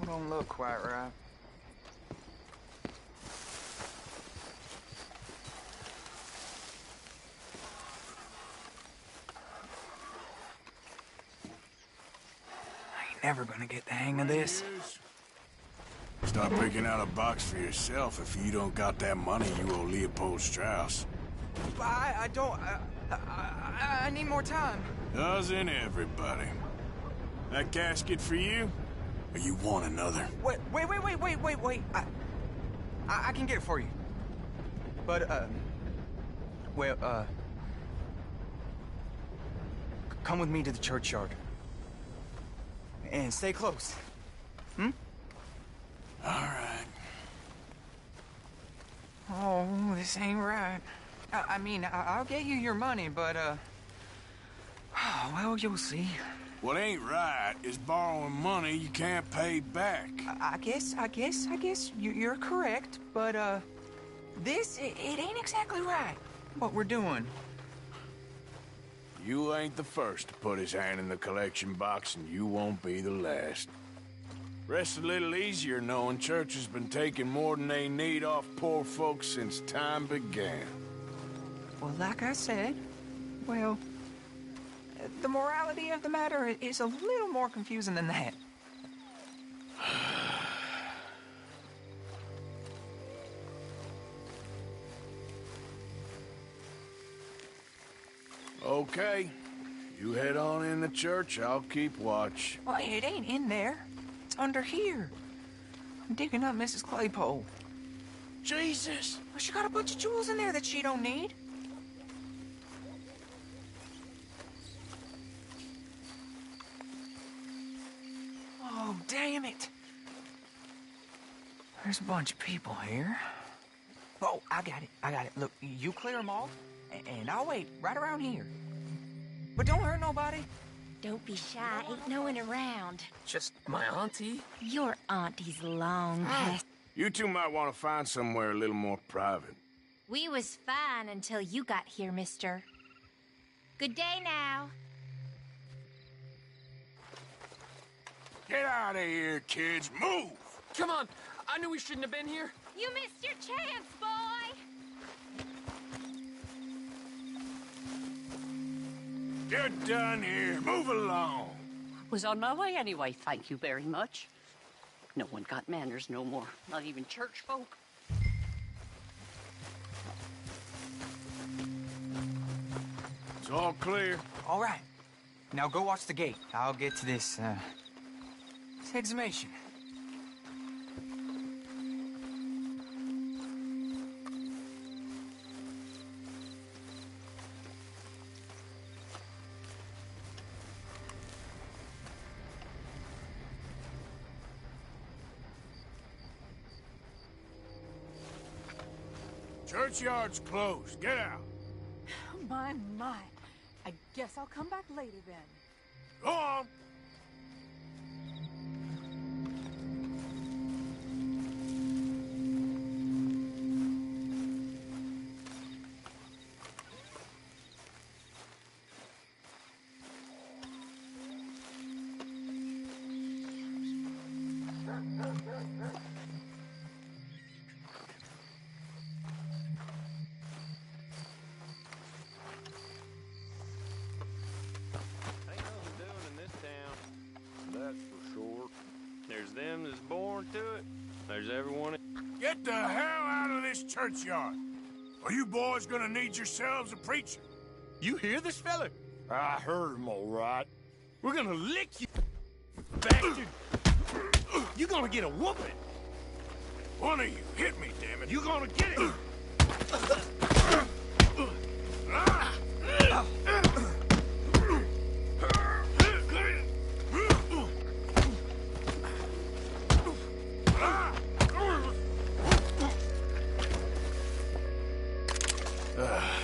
Don't look quite right. ever gonna get the hang of this. Start picking out a box for yourself if you don't got that money you owe Leopold Strauss. I don't... I need more time. Doesn't everybody? That casket for you? Or you want another? Wait. I can get it for you. But, come with me to the churchyard. And stay close. Hmm? All right. Oh, this ain't right. I mean, I'll get you your money, but, well, you'll see. What ain't right is borrowing money you can't pay back. I guess you're correct, but, it ain't exactly right, what we're doing. You ain't the first to put his hand in the collection box, and you won't be the last. Rests a little easier knowing church has been taking more than they need off poor folks since time began. Well, like I said, well, the morality of the matter is a little more confusing than that. Okay. You head on in the church, I'll keep watch. Well, it ain't in there. It's under here. I'm digging up Mrs. Claypole. Jesus! Well, she got a bunch of jewels in there that she don't need. Oh, damn it. There's a bunch of people here. Oh, I got it. Look, you clear them off, and I'll wait right around here. But don't hurt nobody. Don't be shy. Ain't no one around. Just my auntie? Your auntie's long past. You two might want to find somewhere a little more private. We was fine until you got here, mister. Good day now. Get out of here, kids. Move! Come on. I knew we shouldn't have been here. You missed your chance, boy! You're done here. Move along. Was on my way anyway, thank you very much. No one got manners no more, not even church folk. It's all clear. All right. Now go watch the gate. I'll get to this exhumation. Churchyard's closed. Get out. My. I guess I'll come back later then. Go on. Them that's born to it. There's everyone. Get the hell out of this churchyard. Are you boys gonna need yourselves a preacher? You hear this fella? I heard him all right. We're gonna lick you, bastard. You're gonna get a whooping. One of you, hit me, damn it. You're gonna get it.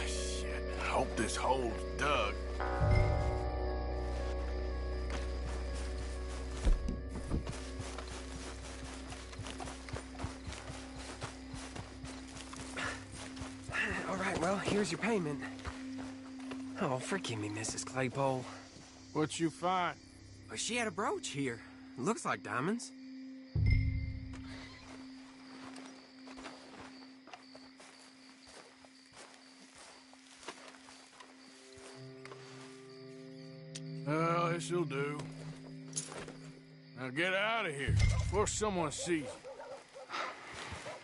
Shit. Hope this hole's dug. All right, well, here's your payment. Oh, forgive me, Mrs. Claypole. What you find? Well, she had a brooch here. Looks like diamonds. Well, this'll do. Now get out of here before someone sees you.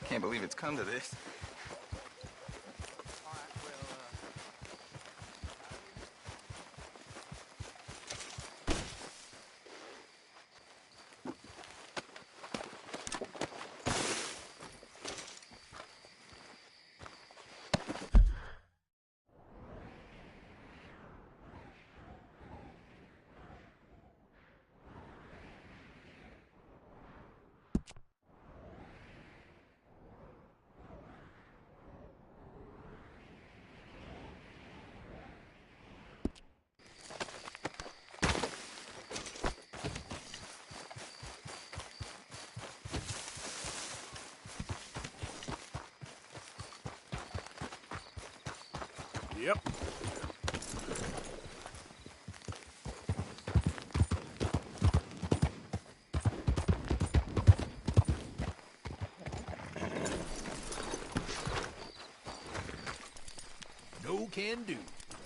Can't believe it's come to this. Yep. No can do.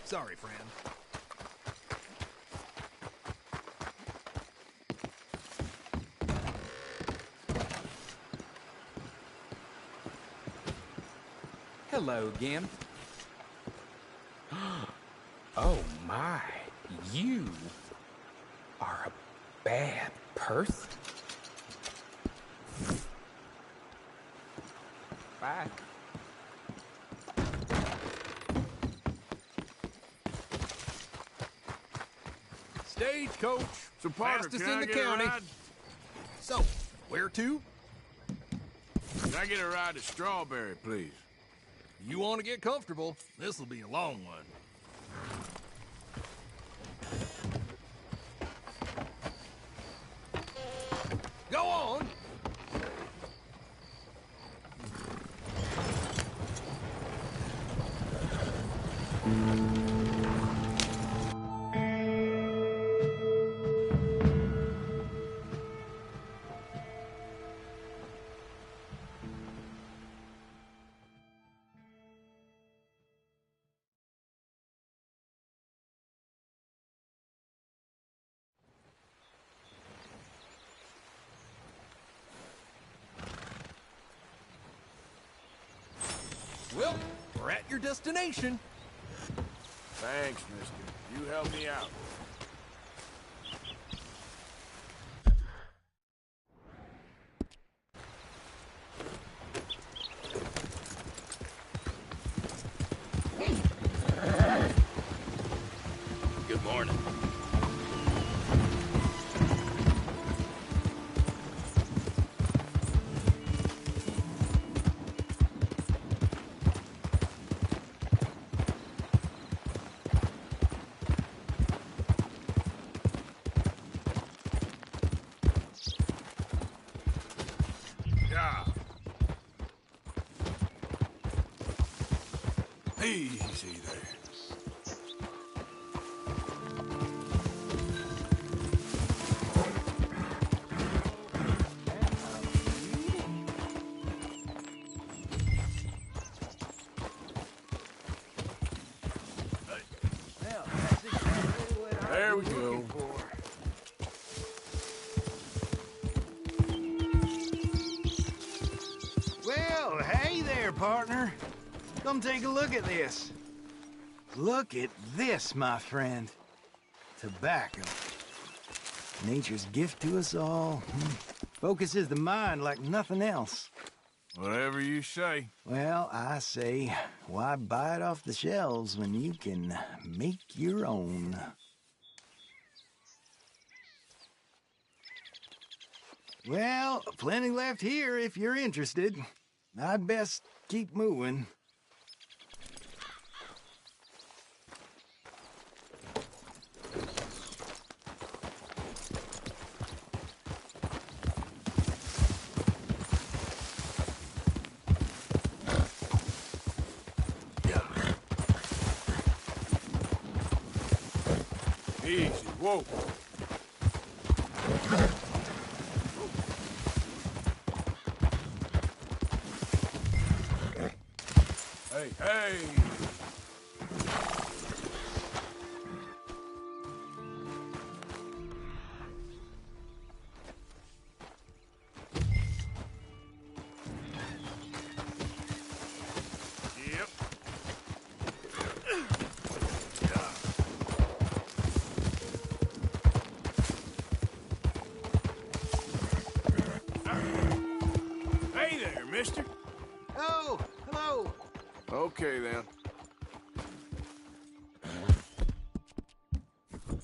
Sorry, friend. Hello again. Oh my, you are a bad person. Bye. Stagecoach. So, Parker, fastest can in I the get a county. ride? So, where to? Can I get a ride to Strawberry, please? You want to get comfortable? This'll be a long one. Go on. Well, we're at your destination. Thanks, mister. You helped me out. Good morning. Yeah. Easy there. There we go. Well, hey there, partner. Come take a look at this. Look at this, my friend. Tobacco. Nature's gift to us all. Focuses the mind like nothing else. Whatever you say. Well, I say, why buy it off the shelves when you can make your own? Well, plenty left here if you're interested. I'd best keep moving. Easy. Whoa. Hey, hey. mister? Oh, hello. Okay, then.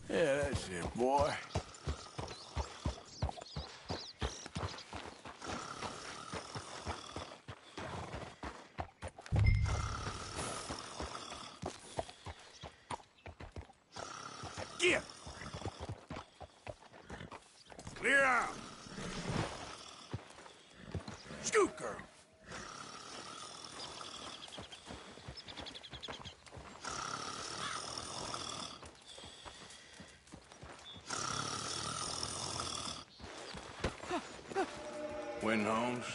Yeah, that's it, boy. Get! Clear out! Scoot, girl! Win, Holmes.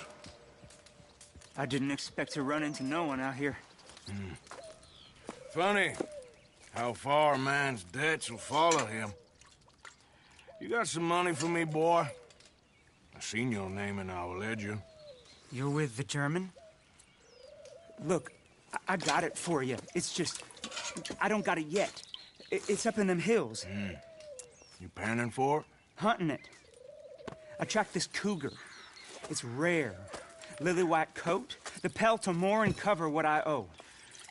I didn't expect to run into no one out here. Funny how far a man's debts will follow him. You got some money for me, boy? I seen your name in our ledger. You're with the German? Look, I got it for you. It's just, I don't got it yet. It's up in them hills. You panning for it? Hunting it. I tracked this cougar. It's rare. Lily white coat, the pelt to more and cover what I owe.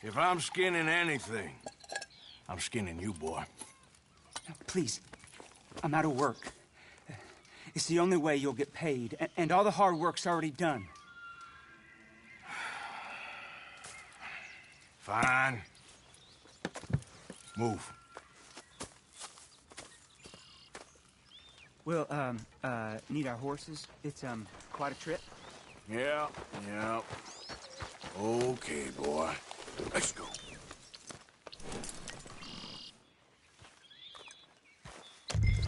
If I'm skinning anything, I'm skinning you, boy. Please, I'm out of work. It's the only way you'll get paid, and all the hard work's already done. Fine. Move. We'll, need our horses. It's, quite a trip. Yeah. Okay, boy. Let's go.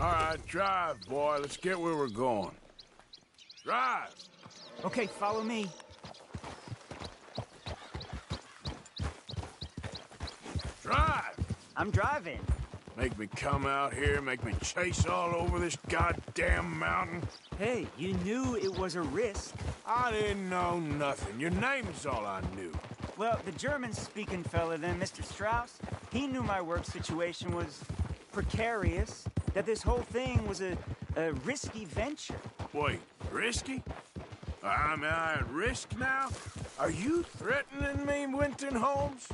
All right, drive, boy. Let's get where we're going. Drive! Okay, follow me. Drive! I'm driving. Make me come out here, make me chase all over this goddamn mountain. Hey, you knew it was a risk. I didn't know nothing. Your name is all I knew. Well, the German-speaking fella then, Mr. Strauss, he knew my work situation was precarious, that this whole thing was a risky venture. Wait, risky? Am I at risk now? Are you threatening me, Winton Holmes?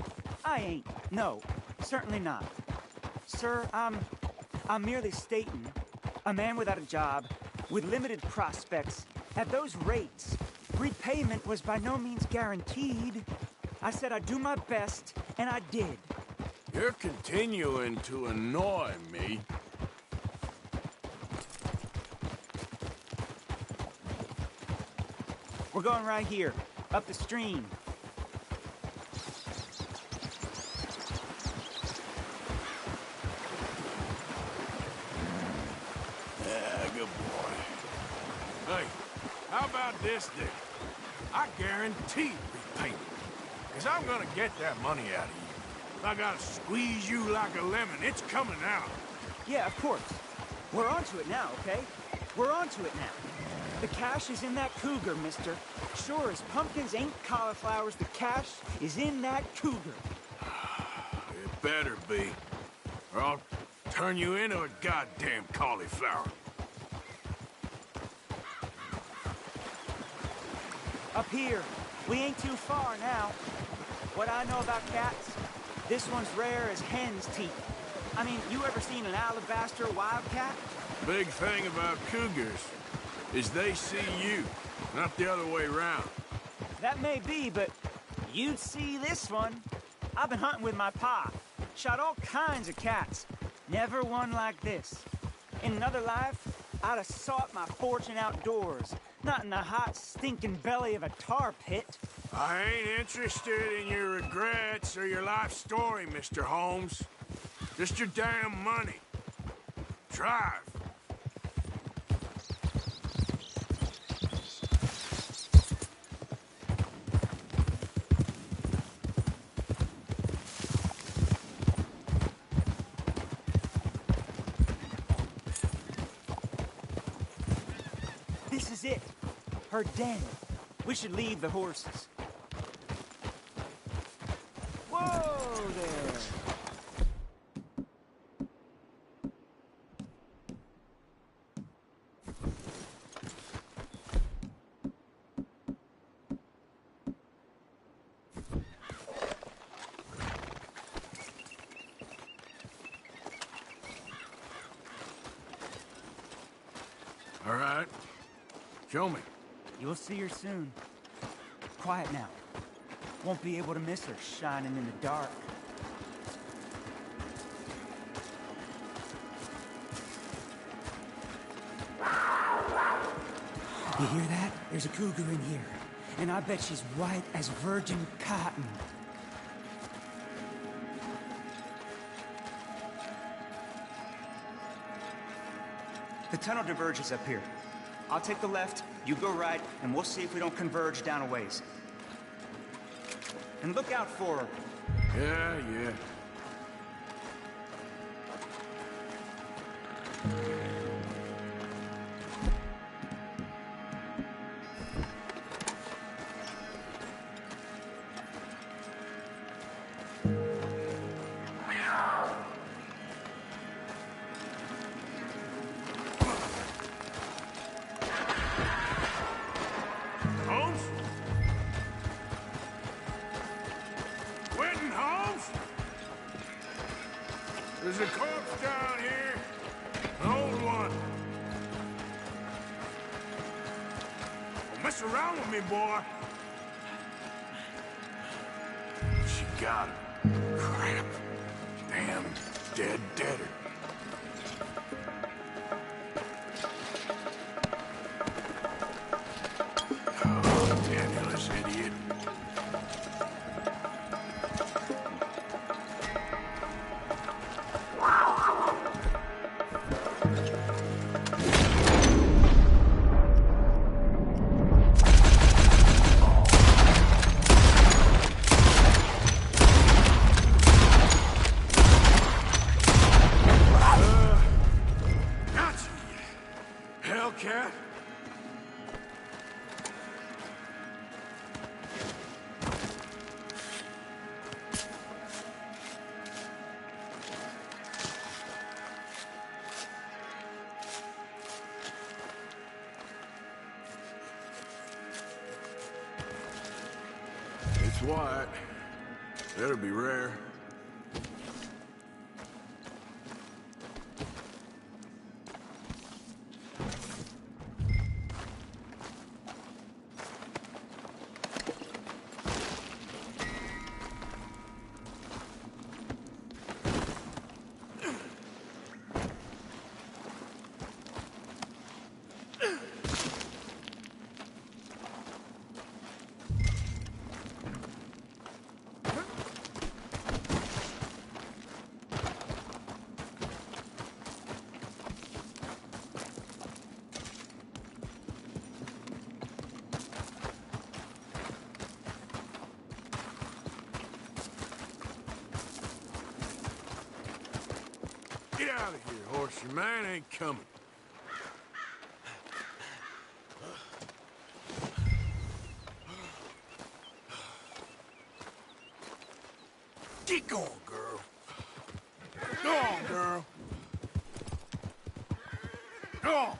I ain't. No, certainly not. Sir, I'm merely stating, a man without a job, with limited prospects, at those rates, repayment was by no means guaranteed. I said I'd do my best, and I did. You're continuing to annoy me. We're going right here, up the stream. Yeah, good boy. Hey, how about this then? I guarantee repayment. Because I'm gonna get that money out of you. I gotta squeeze you like a lemon. It's coming out. Yeah, of course. We're onto it now, okay? We're onto it now. The cash is in that cougar, mister. Sure as pumpkins ain't cauliflowers, the cash is in that cougar. It better be, or I'll turn you into a goddamn cauliflower. Up here. We ain't too far now. What I know about cats, this one's rare as hen's teeth. I mean, you ever seen an alabaster wildcat? Big thing about cougars is they see you, not the other way around. That may be, but you'd see this one. I've been hunting with my pa. Shot all kinds of cats. Never one like this. In another life, I'd have sought my fortune outdoors, not in the hot, stinking belly of a tar pit. I ain't interested in your regrets or your life story, Mr. Holmes. Just your damn money. Drive. This is it. Her den. We should leave the horses. Whoa there! All right. Show me. You'll see her soon. Quiet now. Won't be able to miss her shining in the dark. You hear that? There's a cougar in here. And I bet she's white as virgin cotton. The tunnel diverges up here. I'll take the left, you go right, and we'll see if we don't converge down a ways. And look out for her. Yeah. Holmes? Quentin Holmes? There's a corpse down here. An old one. Don't mess around with me, boy. She got him. Crap. Damn deader. Oh, penniless idiot. Gotcha, you hellcat. It's white. That'll be rare. Get out of here, horse. Your man ain't coming. Get going, girl. Go on, girl. Go on.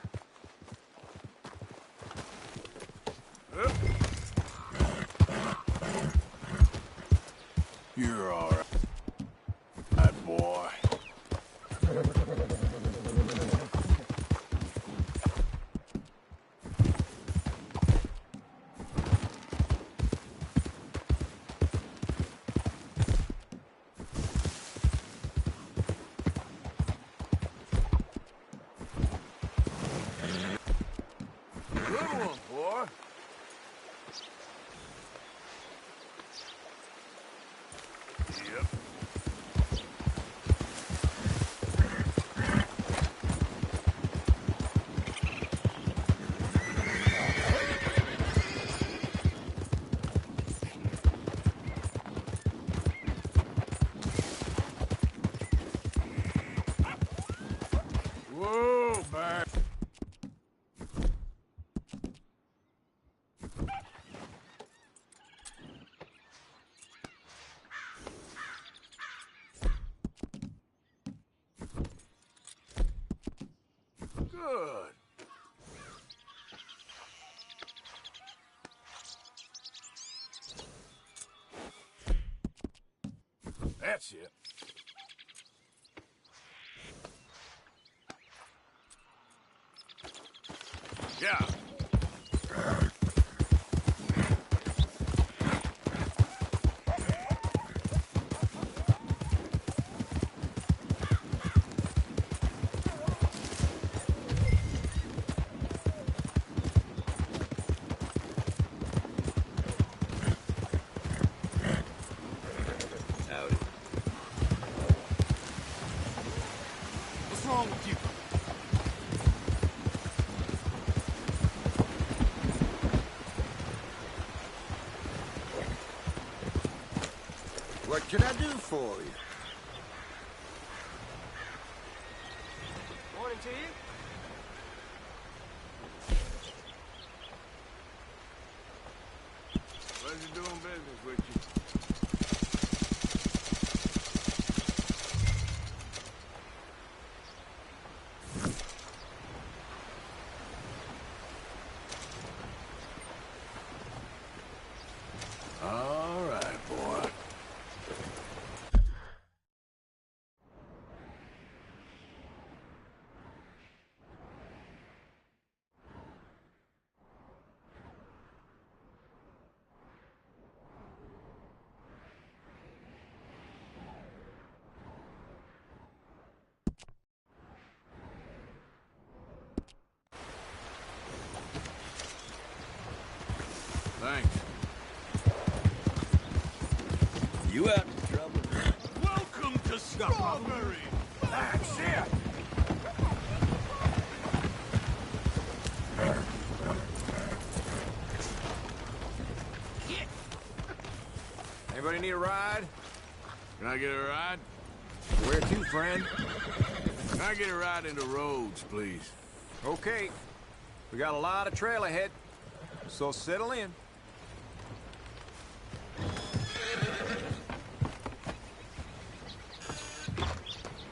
Up. You're all right, boy. Good one, boy. Yep. Whoa, back. Good. That's it. Yeah. What's wrong with you? What can I do for you? Morning to you. Pleasure doing business with you. All right, boy. Thanks. You out in trouble? Welcome to Strawberry! That's it. Anybody need a ride? Can I get a ride? Where to, friend? Can I get a ride into Rhodes, please? Okay. We got a lot of trail ahead, so settle in.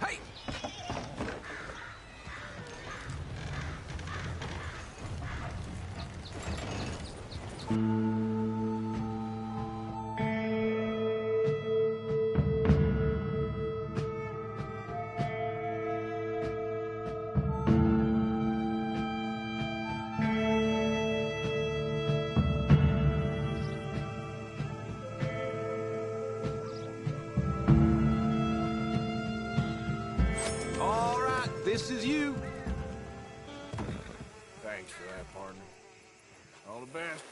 Hey! All right, this is you. Thanks for that, partner. All the best.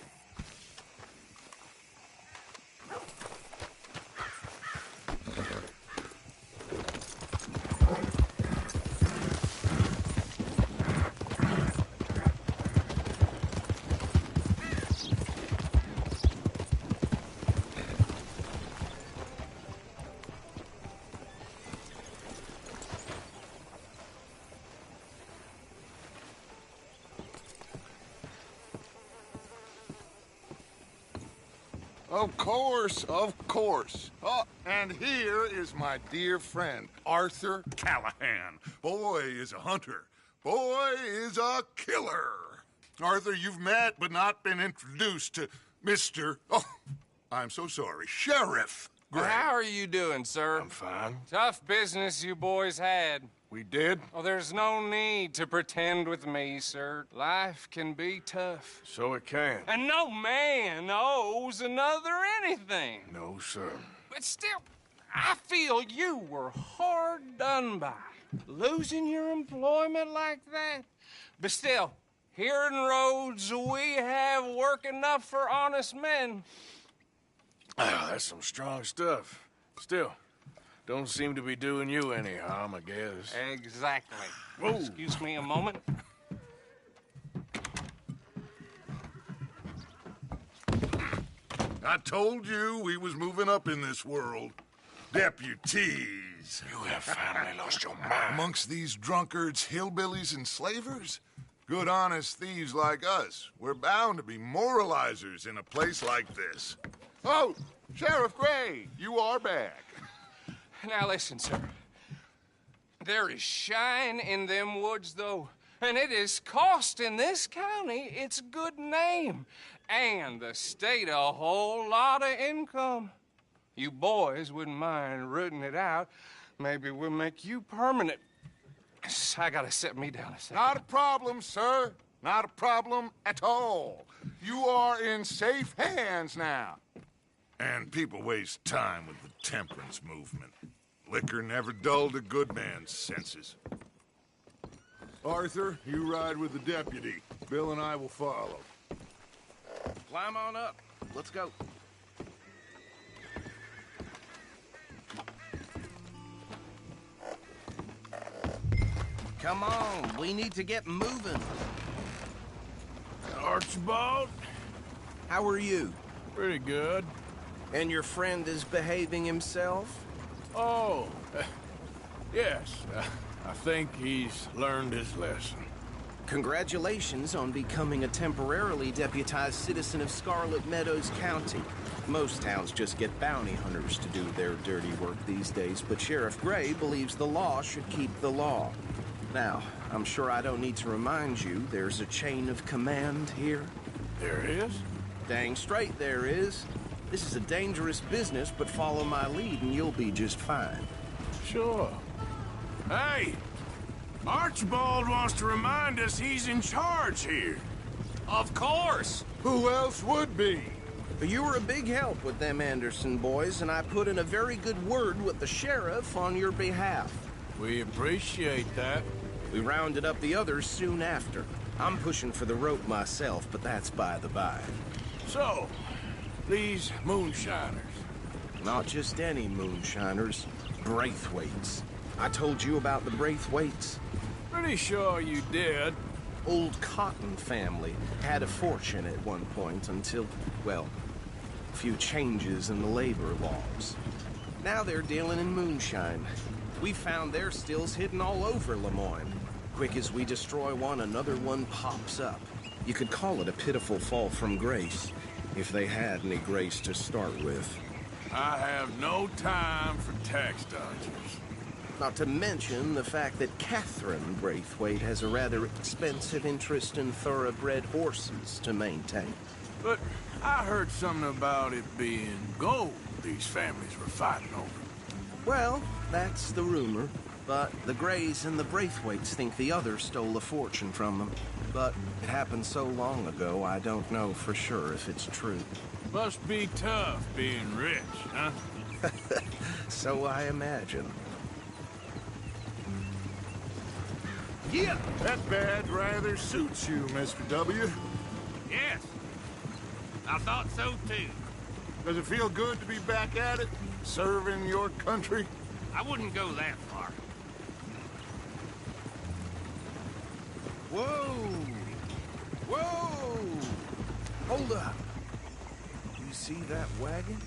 Of course, of course. Oh, and here is my dear friend, Arthur Callahan. Boy is a hunter. Boy is a killer. Arthur, you've met but not been introduced to Mr. Oh, I'm so sorry, Sheriff Gray. How are you doing, sir? I'm fine. Tough business you boys had. We did? Oh, there's no need to pretend with me, sir. Life can be tough. So it can. And no man owes another anything. No, sir. But still, I feel you were hard done by. Losing your employment like that. But still, here in Rhodes, we have work enough for honest men. Oh, that's some strong stuff. Still, don't seem to be doing you any harm, I guess. Exactly. Whoa. Excuse me a moment. I told you we was moving up in this world. Deputies. You have finally lost your mind. Amongst these drunkards, hillbillies, and slavers? Good, honest thieves like us. We're bound to be moralizers in a place like this. Oh, Sheriff Gray, you are back. Now listen, sir. There is shine in them woods, though, and it is costing this county its good name and the state a whole lot of income. You boys wouldn't mind rooting it out. Maybe we'll make you permanent. I gotta set me down a second. Not a problem, sir. Not a problem at all. You are in safe hands now. And people waste time with the temperance movement. Liquor never dulled a good man's senses. Arthur, you ride with the deputy. Bill and I will follow. Climb on up. Let's go. Come on, we need to get moving. Archibald? How are you? Pretty good. And your friend is behaving himself? Oh, yes. I think he's learned his lesson. Congratulations on becoming a temporarily deputized citizen of Scarlet Meadows County. Most towns just get bounty hunters to do their dirty work these days, but Sheriff Gray believes the law should keep the law. Now, I'm sure I don't need to remind you there's a chain of command here. There is? Dang straight there is. This is a dangerous business, but follow my lead and you'll be just fine. Sure. Hey! Archibald wants to remind us he's in charge here. Of course! Who else would be? You were a big help with them Anderson boys, and I put in a very good word with the sheriff on your behalf. We appreciate that. We rounded up the others soon after. I'm pushing for the rope myself, but that's by the by. So, these moonshiners. Not just any moonshiners, Braithwaites. I told you about the Braithwaites? Pretty sure you did. Old Cotton family had a fortune at one point until, well, a few changes in the labor laws. Now they're dealing in moonshine. We found their stills hidden all over Lemoyne. Quick as we destroy one, another one pops up. You could call it a pitiful fall from grace, if they had any grace to start with. I have no time for tax dodgers. Not to mention the fact that Catherine Braithwaite has a rather expensive interest in thoroughbred horses to maintain. But I heard something about it being gold these families were fighting over. Well, that's the rumor. But the Grays and the Braithwaites think the other stole a fortune from them. But it happened so long ago, I don't know for sure if it's true. Must be tough being rich, huh? So I imagine. Yeah, that badge rather suits you, Mr. W. Yes, I thought so too. Does it feel good to be back at it, serving your country? I wouldn't go that far. Whoa! Whoa! Hold up. You see that wagon?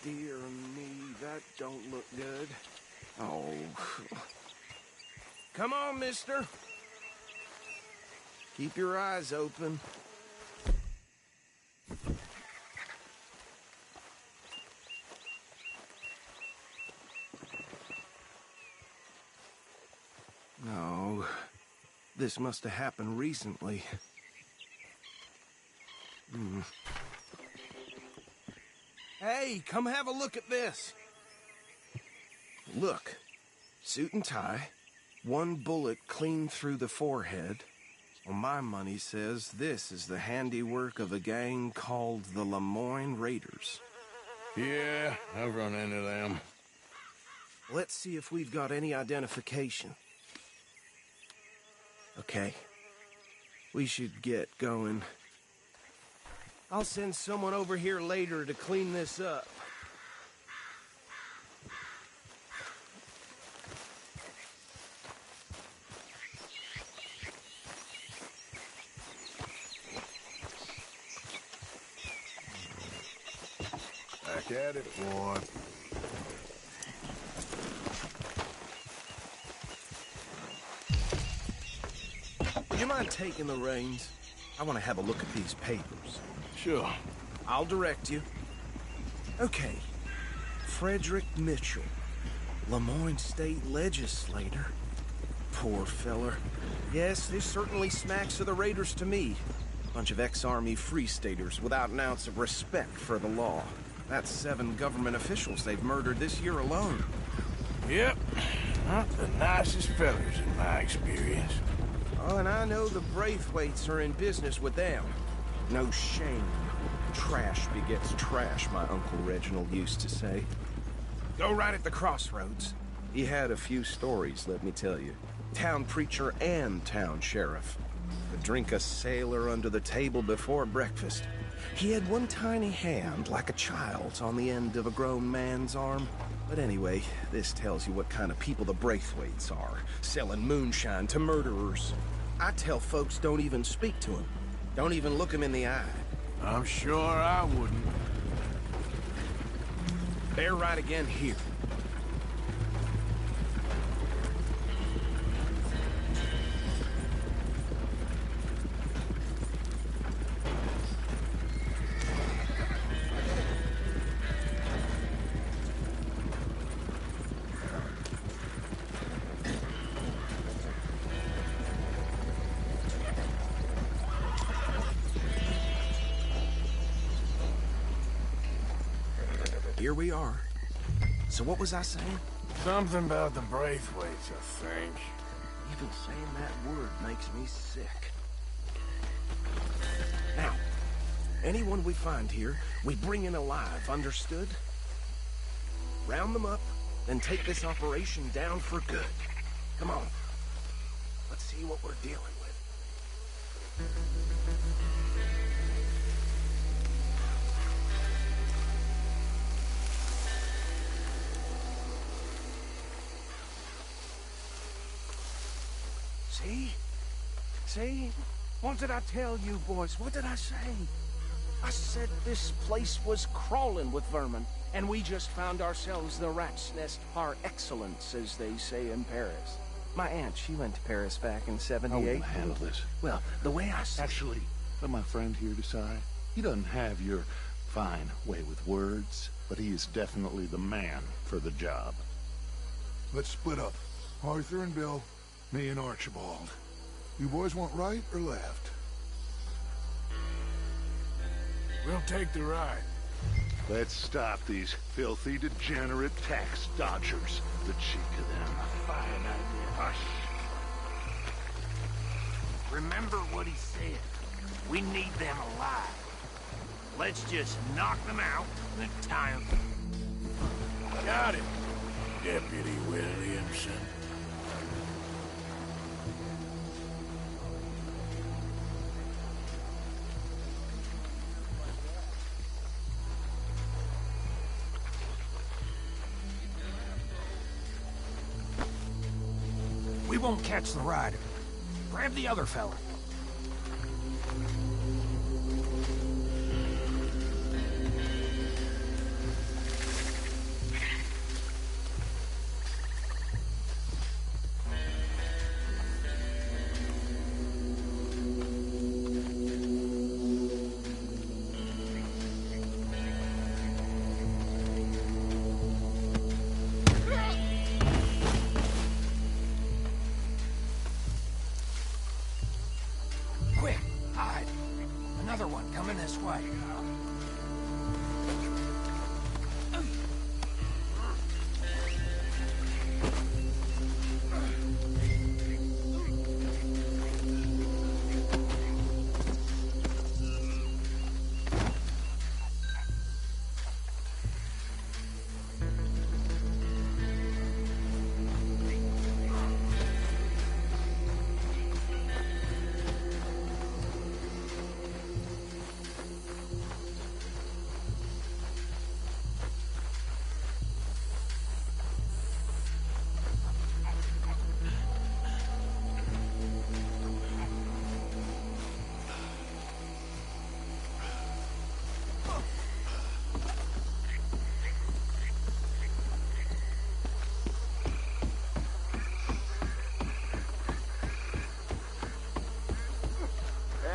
Dear me, that don't look good. Oh. Come on, mister. Keep your eyes open. No. This must have happened recently. Hey, come have a look at this. Look. Suit and tie. One bullet clean through the forehead. Well, my money says this is the handiwork of a gang called the Lemoyne Raiders. Yeah, I've run into them. Let's see if we've got any identification. Okay. We should get going. I'll send someone over here later to clean this up. Back at it, boy. Would you mind taking the reins? I want to have a look at these papers. Sure. I'll direct you. Okay. Frederick Mitchell, Lemoyne State Legislator. Poor feller. Yes, this certainly smacks of the Raiders to me. Bunch of ex-army free staters without an ounce of respect for the law. That's 7 government officials they've murdered this year alone. Yep. Not the nicest fellas in my experience. Oh, and I know the Braithwaites are in business with them. No shame. Trash begets trash, my Uncle Reginald used to say. Go right at the crossroads. He had a few stories, let me tell you. Town preacher and town sheriff. Could drink a sailor under the table before breakfast. He had one tiny hand, like a child's, on the end of a grown man's arm. But anyway, this tells you what kind of people the Braithwaites are. Selling moonshine to murderers. I tell folks don't even speak to him. Don't even look him in the eye. I'm sure I wouldn't. They're right again here. Here we are. So what was I saying? Something about the Braithwaites, I think. Even saying that word makes me sick. Now, anyone we find here, we bring in alive, understood? Round them up, then take this operation down for good. Come on. Let's see what we're dealing with. See? See? What did I tell you, boys? What did I say? I said this place was crawling with vermin, and we just found ourselves the rat's nest par excellence, as they say in Paris. My aunt, she went to Paris back in '78. I will handle this. Well, the way I see... Actually, let my friend here decide. He doesn't have your fine way with words, but he is definitely the man for the job. Let's split up. Arthur and Bill, me and Archibald. You boys want right or left? We'll take the right. Let's stop these filthy, degenerate tax dodgers. The cheek of them. Fine idea. Hush. Remember what he said. We need them alive. Let's just knock them out and tie them. Got it, Deputy Williamson. We won't catch the rider. Grab the other fella. Quick, hide. Another one coming this way.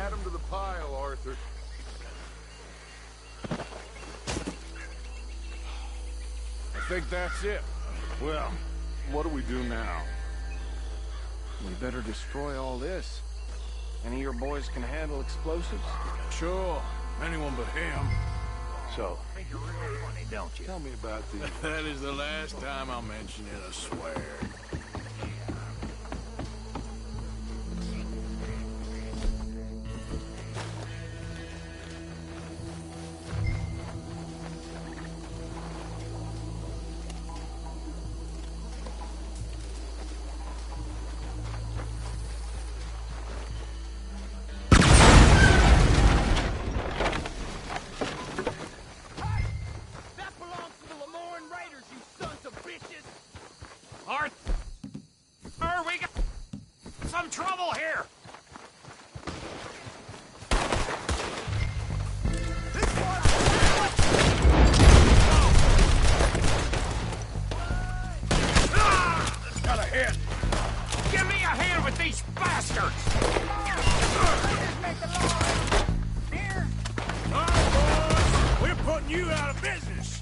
Add them to the pile, Arthur. I think that's it. Well, what do we do now? We better destroy all this. Any of your boys can handle explosives? Sure. Anyone but him. So, think you're real funny, don't you? Tell me about these. That is the last time I'll mention it, I swear. We got some trouble here! Got a hit! Give me a hand with these bastards! All right, boys! We're putting you out of business!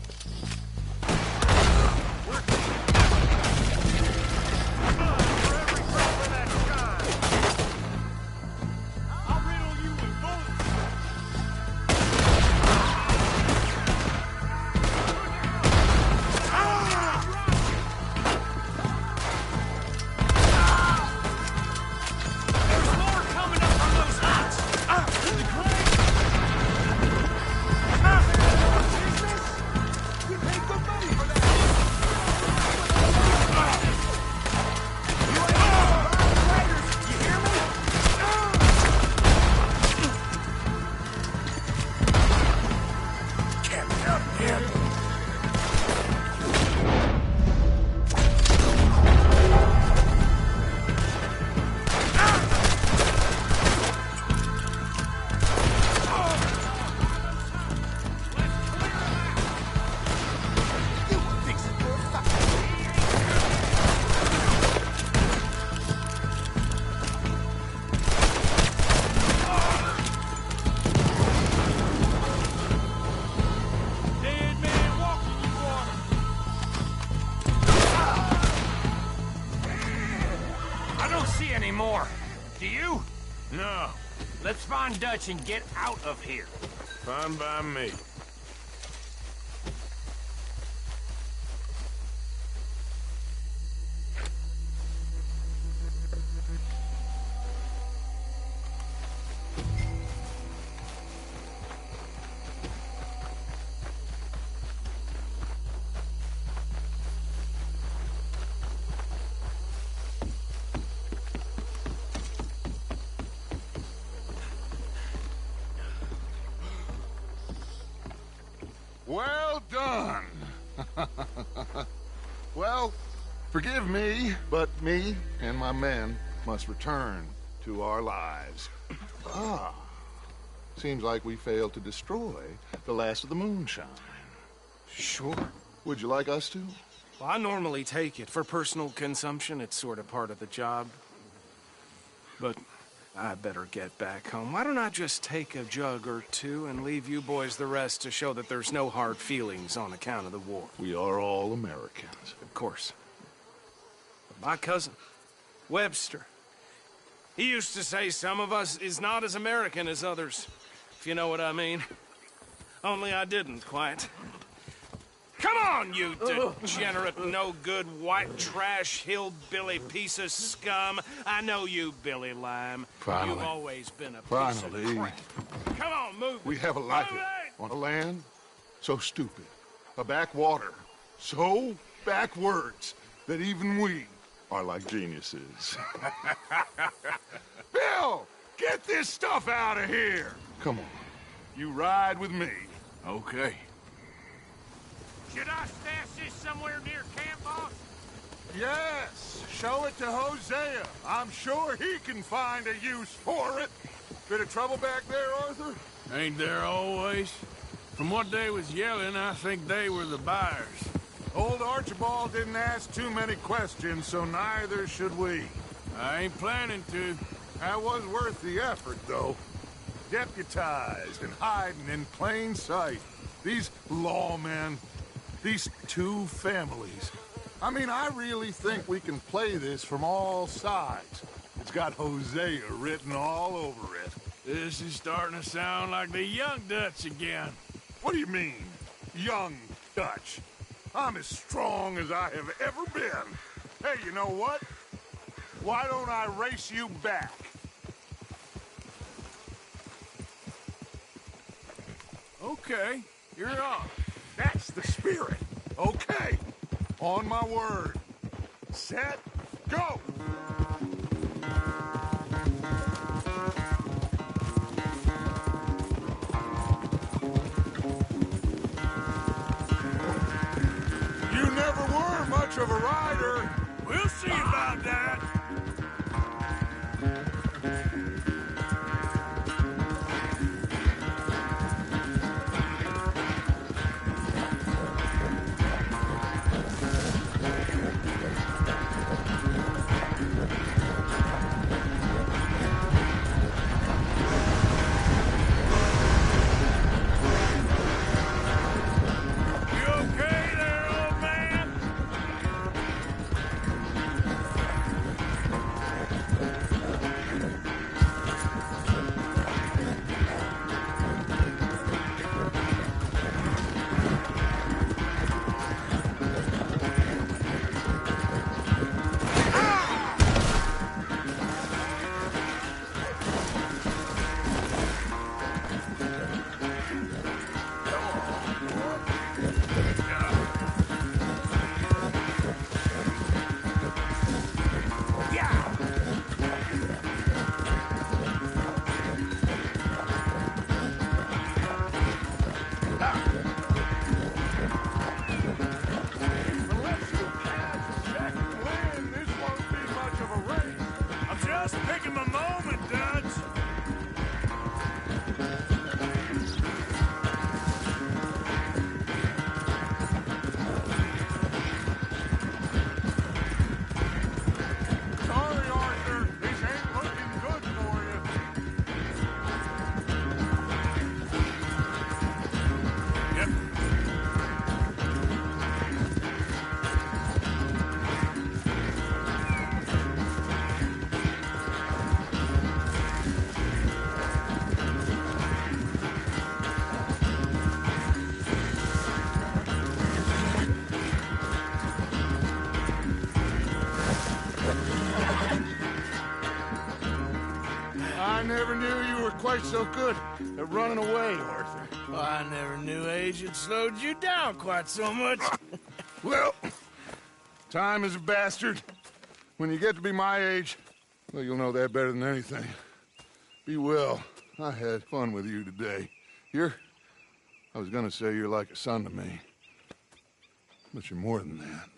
More. Do you? No. Let's find Dutch and get out of here. Fine by me. Well done. Well, forgive me, but me and my men must return to our lives. Seems like we failed to destroy the last of the moonshine. Sure. Would you like us to? Well, I normally take it for personal consumption. It's sort of part of the job. But I better get back home. Why don't I just take a jug or two and leave you boys the rest to show that there's no hard feelings on account of the war? We are all Americans. Of course. But my cousin, Webster, he used to say some of us is not as American as others, if you know what I mean. Only I didn't quite. Come on, you degenerate, no-good, white trash, hillbilly piece of scum. I know you, Billy Lime. Finally. You've always been a piece of crap. Come on, move. We have a life on a land so stupid, a backwater so backwards that even we are like geniuses. Bill, get this stuff out of here. Come on, you ride with me. Okay. Should I stash this somewhere near camp, boss? Yes, show it to Hosea. I'm sure he can find a use for it. Bit of trouble back there, Arthur? Ain't there always? From what they was yelling, I think they were the buyers. Old Archibald didn't ask too many questions, so neither should we. I ain't planning to. That was worth the effort, though. Deputized and hiding in plain sight. These lawmen, these two families. I mean, I really think we can play this from all sides. It's got Hosea written all over it. This is starting to sound like the young Dutch again. What do you mean, young Dutch? I'm as strong as I have ever been. Hey, you know what? Why don't I race you back? Okay, you're on. That's the spirit. Okay, on my word. Set, go! You never were much of a rider. We'll see about that. I never knew you were quite so good at running away, Arthur. Well, I never knew age had slowed you down quite so much. Well, time is a bastard. When you get to be my age, well, you'll know that better than anything. Be well. I had fun with you today. I was gonna say you're like a son to me. But you're more than that.